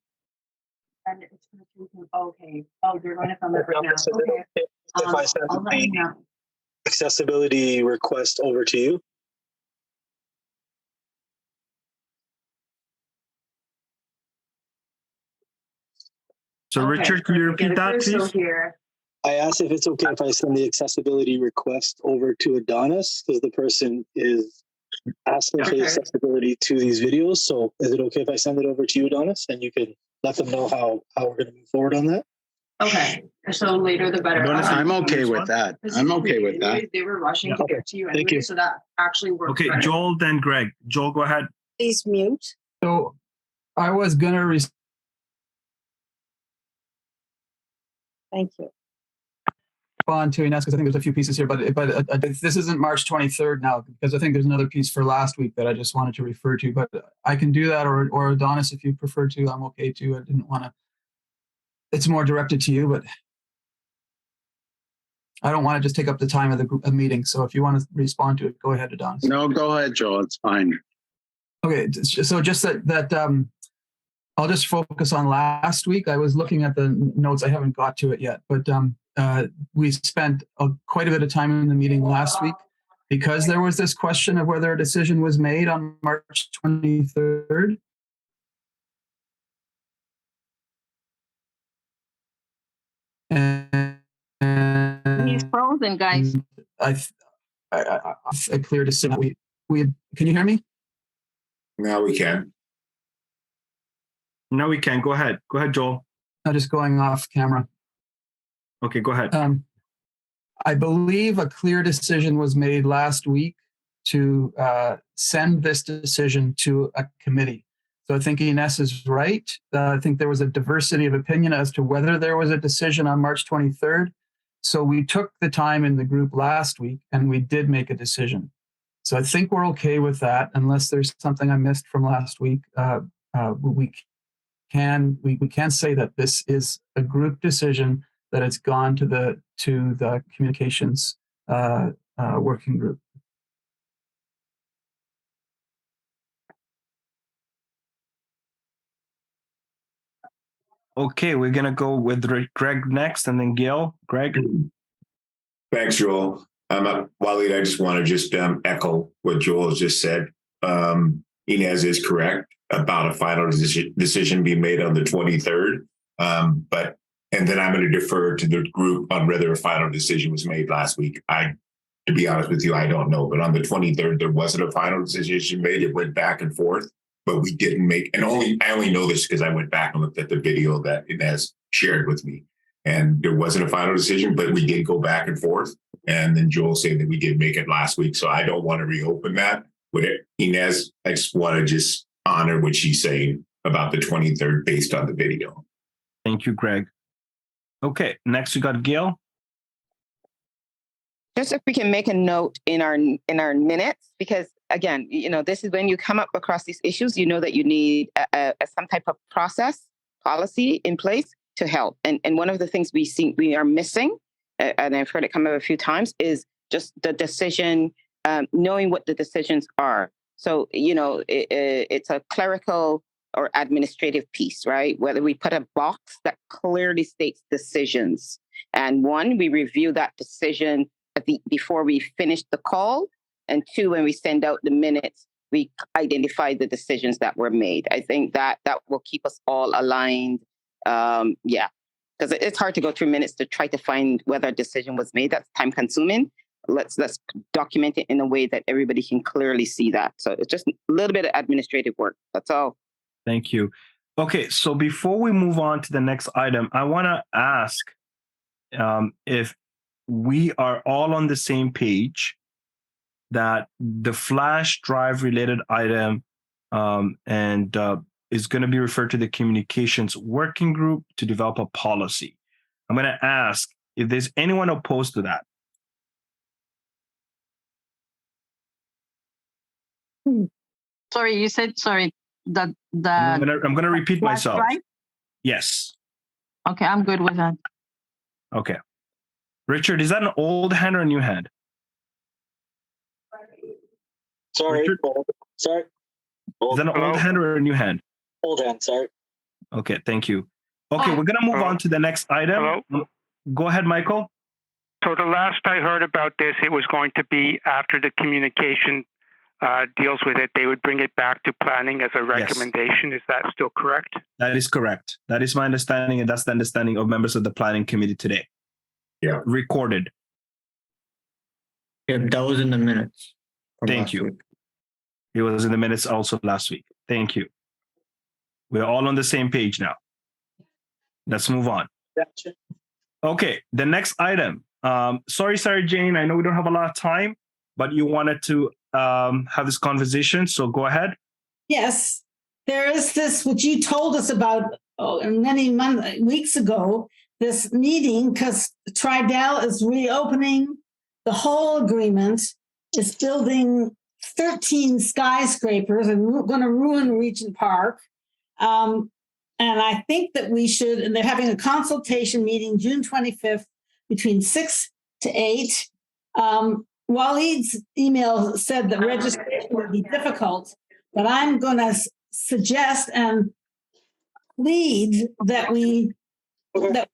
Okay. Oh, you're going to film it right now. Okay. If I send I'll let you know. accessibility request over to you. So Richard, can you repeat that, please? I asked if it's okay if I send the accessibility request over to Adonis, because the person is asking for the accessibility to these videos. So is it okay if I send it over to you, Adonis, and you can let them know how we're going to move forward on that? Okay. So later the better. I'm okay with that. I'm okay with that. They were rushing to get to you Thank anyway, you. so that actually worked. Okay, better. Joel, then Greg. Joel, go ahead. Please mute. So I was going to Thank you. respond to Ines because I think there's a few pieces here, but this isn't March 23rd now because I think there's another piece for last week that I just wanted to refer to, but I can do that or Adonis, if you prefer to, I'm okay too. I didn't want to, it's more directed to you, but I don't want to just take up the time of the group, a meeting. So if you want to respond to it, go ahead, Adonis. No, go ahead, Joel. It's fine. Okay, so just that I'll just focus on last week. I was looking at the notes. I haven't got to it yet, but we spent quite a bit of time in the meeting last week because there was this question of whether a decision was made on March 23rd. And He's frozen, guys. A clear decision. Can you hear me? Now we can. Now we can. Go ahead. Go ahead, Joel. I'm just going off camera. Okay, go ahead. I believe a clear decision was made last week to send this decision to a committee. So I think Ines is right. I think there was a diversity of opinion as to whether there was a decision on March 23rd. So we took the time in the group last week and we did make a decision. So I think we're okay with that, unless there's something I missed from last week. We can say that this is a group decision that has gone to the communications working group. Okay, we're gonna go with Greg next, and then Gail. Greg. Thanks, Joel. Wallied, I just want to echo what Joel has just said. Inez is correct about a final decision being made on the 23rd. And then I'm going to defer to the group on whether a final decision was made last week. To be honest with you, I don't know. But on the 23rd, there wasn't a final decision made. It went back and forth, but we didn't make. And I only know this because I went back and looked at the video that Inez shared with me. And there wasn't a final decision, but we did go back and forth. And then Joel said that we did make it last week. So I don't want to reopen that with it. Inez, I just want to just honor what she's saying about the 23rd based on the video. Thank you, Greg. Okay, next we got Gail. Just if we can make a note in our minutes, because again, this is when you come up across these issues, that you need some type of process, policy in place to help. And one of the things we are missing, and I've heard it come up a few times, is just the decision, knowing what the decisions are. So, it's a clerical or administrative piece, right? Whether we put a box that clearly states decisions. And one, we review that decision before we finish the call. And two, when we send out the minutes, we identify the decisions that were made. I think that will keep us all aligned. Because it's hard to go through minutes to try to find whether a decision was made. That's time consuming. Let's document it in a way that everybody can clearly see that. So it's just a little bit of administrative work. That's all. Thank you. Okay, so before we move on to the next item, I want to ask if we are all on the same page that the flash drive related item is going to be referred to the communications working group to develop a policy. I'm going to ask if there's anyone opposed to that. Sorry, you said that I'm going to repeat myself. Right? Yes. Okay, I'm good with that. Okay. Richard, is that an old hand or a new hand? Sorry. Richard? Sorry. Is that an old hand or a new hand? Old hand, sorry. Okay, thank you. Okay, we're going to move on to the next item. Hello? Go ahead, Michael. So the last I heard about this, it was going to be after the communication deals with it, they would bring it back to planning as a recommendation. Yes. Is that still correct? That is correct. That is my understanding, and that's the understanding of members of the planning committee today. Yeah. Recorded. Yep, that was in the minutes. Thank you. It was in the minutes also last week. Thank you. We're all on the same page now. Let's move on. Gotcha. Okay, the next item. Sorry, Sarah Jane, I know we don't have a lot of time, but you wanted to have this conversation, so go ahead. Yes, there is this, which you told us about many weeks ago, this meeting, because Tridel is reopening the whole agreement, is building 13 skyscrapers and going to ruin Regent Park. And I think that we should, and they're having a consultation meeting June 25th between 6 to 8. Wallied's email said that registration would be difficult, but I'm going to suggest and lead that we flood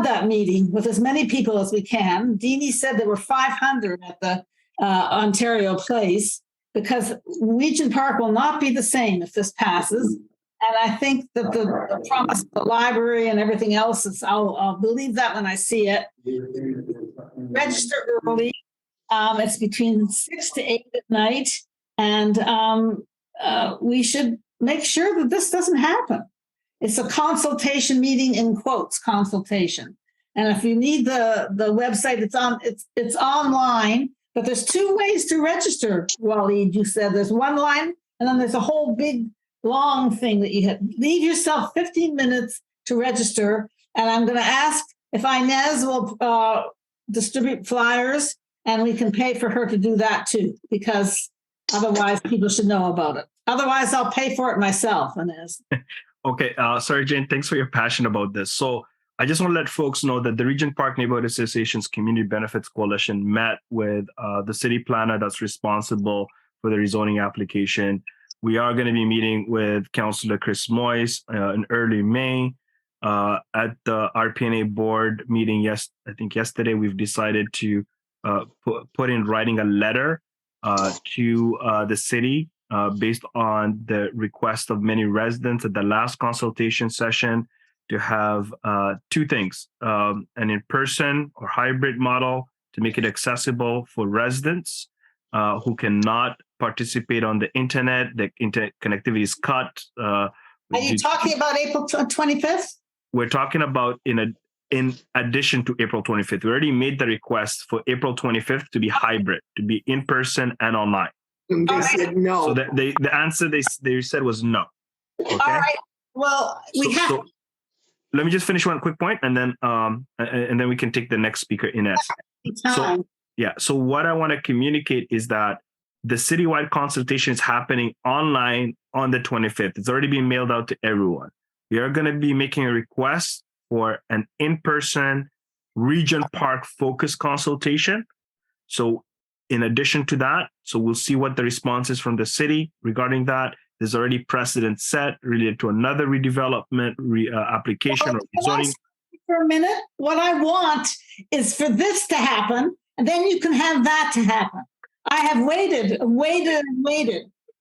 that meeting with as many people as we can. Deanie said there were 500 at the Ontario Place, because Regent Park will not be the same if this passes. And I think that the promise of the library and everything else is, I'll believe that when I see it. Register early. It's between 6 to 8 at night. And we should make sure that this doesn't happen. It's a consultation meeting, in quotes, consultation. And if you need the website, it's online, but there's 2 ways to register, Wallied. You said there's one line, and then there's a whole big long thing that you have. Leave yourself 15 minutes to register. And I'm going to ask if Inez will distribute flyers, and we can pay for her to do that too, because otherwise people should know about it. Otherwise, I'll pay for it myself, Inez. Okay, sorry, Jane, thanks for your passion about this. So I just want to let folks know that the Regent Park Neighborhood Association's Community Benefits Coalition met with the city planner that's responsible for the rezoning application. We are going to be meeting with Councillor Chris Moyes in early May. At the RPNA board meeting, I think yesterday, we've decided to put in writing a letter to the city based on the request of many residents at the last consultation session to have 2 things, an in-person or hybrid model to make it accessible for residents who cannot participate on the internet. The internet connectivity is cut. Are you talking about April 25th? We're talking about in addition to April 25th. We already made the request for April 25th to be hybrid, to be in person and online. And they said no. So the answer they said was no. Okay? All right. Well, so let me just finish one quick point, and then we can take the next speaker, Ines. So what I want to communicate is that the citywide consultation is happening online on the 25th. It's already been mailed out to everyone. We are going to be making a request for an in-person Regent Park focus consultation. So in addition to that, so we'll see what the response is from the city regarding that. There's already precedent set related to another redevelopment application or zoning. For a minute, what I want is for this to happen, and then you can have that to happen. I have waited.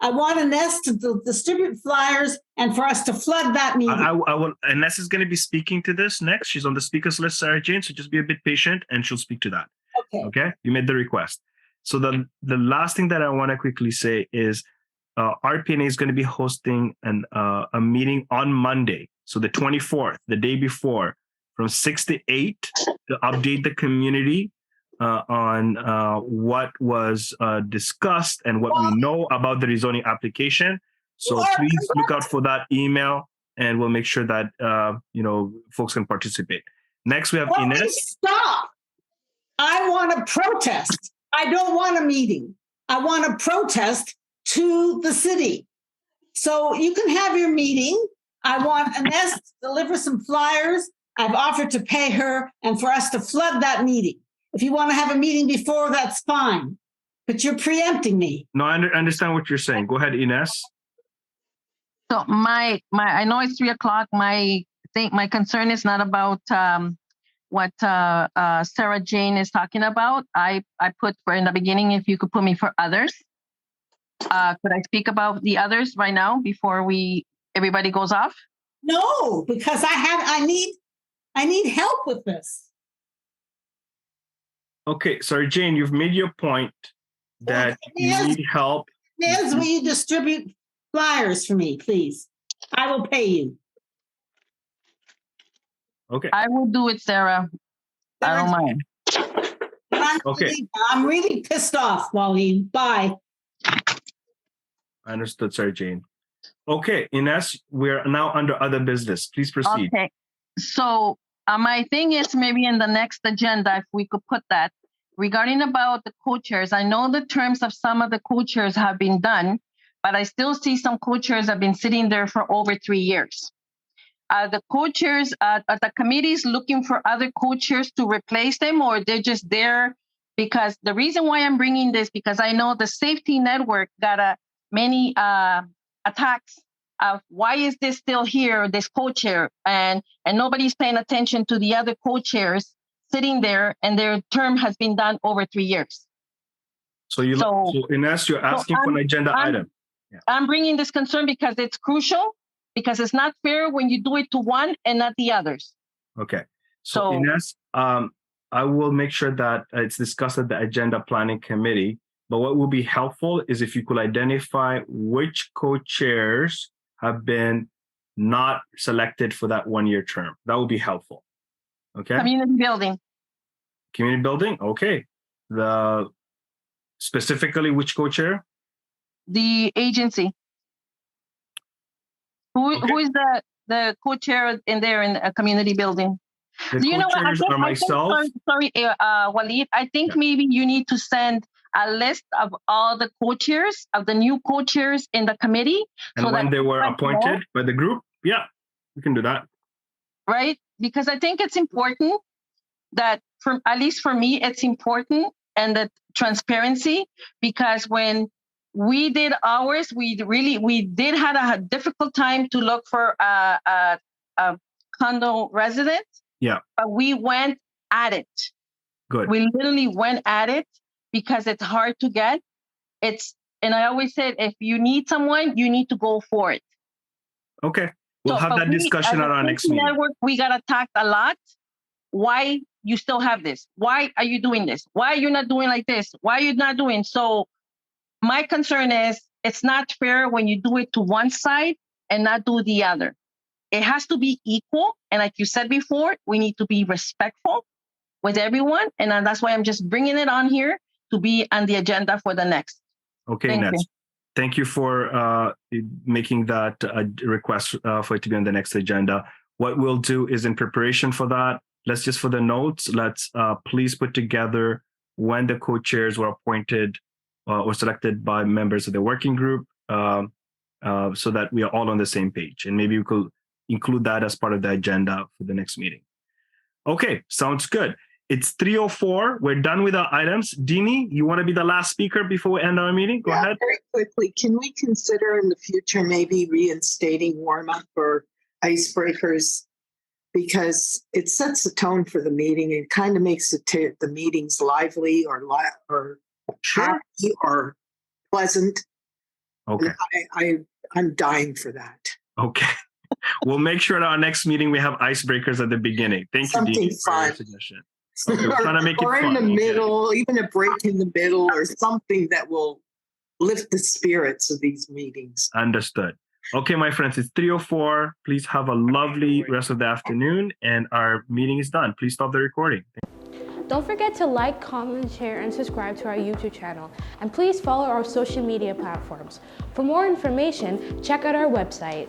I want Ines to distribute flyers and for us to flood that meeting. I will. Ines is going to be speaking to this next. She's on the speakers list, Sarah Jane. So just be a bit patient, and she'll speak to that. Okay. You made the request. So the last thing that I want to quickly say is RPNA is going to be hosting a meeting on Monday, so the 24th, the day before, from 6 to 8 to update the community on what was discussed and what we know about the rezoning application. So please look out for that email, and we'll make sure that folks can participate. Next, we have Ines. Stop! I want to protest. I don't want a meeting. I want to protest to the city. So you can have your meeting. I want Ines to deliver some flyers. I've offered to pay her and for us to flood that meeting. If you want to have a meeting before, that's fine. But you're preempting me. No, I understand what you're saying. Go ahead, Ines. So my I know it's 3:00. My concern is not about what Sarah Jane is talking about. I put for in the beginning, if you could put me for others. Could I speak about the others right now before everybody goes off? No, because I need help with this. Okay, sorry, Jane, you've made your point that you need help. Liz, will you distribute flyers for me, please? I will pay you. Okay. I will do it, Sarah. I don't mind. I'm really pissed off, Wallied. Bye. I understood, sorry, Jane. Okay, Ines, we're now under other business. Please proceed. Okay. So my thing is maybe in the next agenda, if we could put that, regarding about the co-chairs. I know the terms of some of the co-chairs have been done, but I still see some co-chairs have been sitting there for over 3 years. The co-chairs, are the committees looking for other co-chairs to replace them, or they're just there? Because the reason why I'm bringing this, because I know the safety network got many attacks of why is this still here, this co-chair, and nobody's paying attention to the other co-chairs sitting there, and their term has been done over 3 years. So Ines, you're asking for an agenda item. Yeah. I'm bringing this concern because it's crucial, because it's not fair when you do it to one and not the others. Okay. So Ines, I will make sure that it's discussed at the Agenda Planning Committee. But what will be helpful is if you could identify which co-chairs have been not selected for that 1-year term. That would be helpful. Okay. Community building. Community building. Okay. Specifically which co-chair? The agency. Who is the co-chair in there in a community building? The co-chairs are myself. Sorry, Wallied. I think maybe you need to send a list of all the co-chairs, of the new co-chairs in the committee. And when they were appointed by the group. Yeah, we can do that. Right? Because I think it's important that, at least for me, it's important, and that transparency, because when we did ours, we did have a difficult time to look for a condo resident. Yeah. But we went at it. Good. We literally went at it because it's hard to get. And I always said, if you need someone, you need to go for it. Okay. We'll have that discussion at our next meeting. Network, we got attacked a lot. Why you still have this? Why are you doing this? Why are you not doing like this? Why are you not doing? So my concern is it's not fair when you do it to one side and not do the other. It has to be equal. And like you said before, we need to be respectful with everyone. And that's why I'm just bringing it on here to be on the agenda for the next. Okay, Nets. Thank you for making that request for it to be on the next agenda. What we'll do is, in preparation for that, let's just for the notes, let's please put together when the co-chairs were appointed or selected by members of the working group, so that we are all on the same page. And maybe we could include that as part of the agenda for the next meeting. Okay, sounds good. It's 3:04. We're done with our items. Dini, you want to be the last speaker before we end our meeting? Go ahead. Very quickly, can we consider in the future maybe reinstating warm-up or icebreakers? Because it sets the tone for the meeting and kind of makes the meetings lively or happy or pleasant. Okay. I'm dying for that. Okay. We'll make sure at our next meeting we have icebreakers at the beginning. Thank you, Dini, for your suggestion. Okay, we're trying to make it or fun. In the middle, even a break in the middle or something that will lift the spirits of these meetings. Understood. Okay, my friends, it's 3:04. Please have a lovely rest of the afternoon, and our meeting is done. Please stop the recording. Don't forget to like, comment, share, and subscribe to our YouTube channel. And please follow our social media platforms. For more information, check out our website.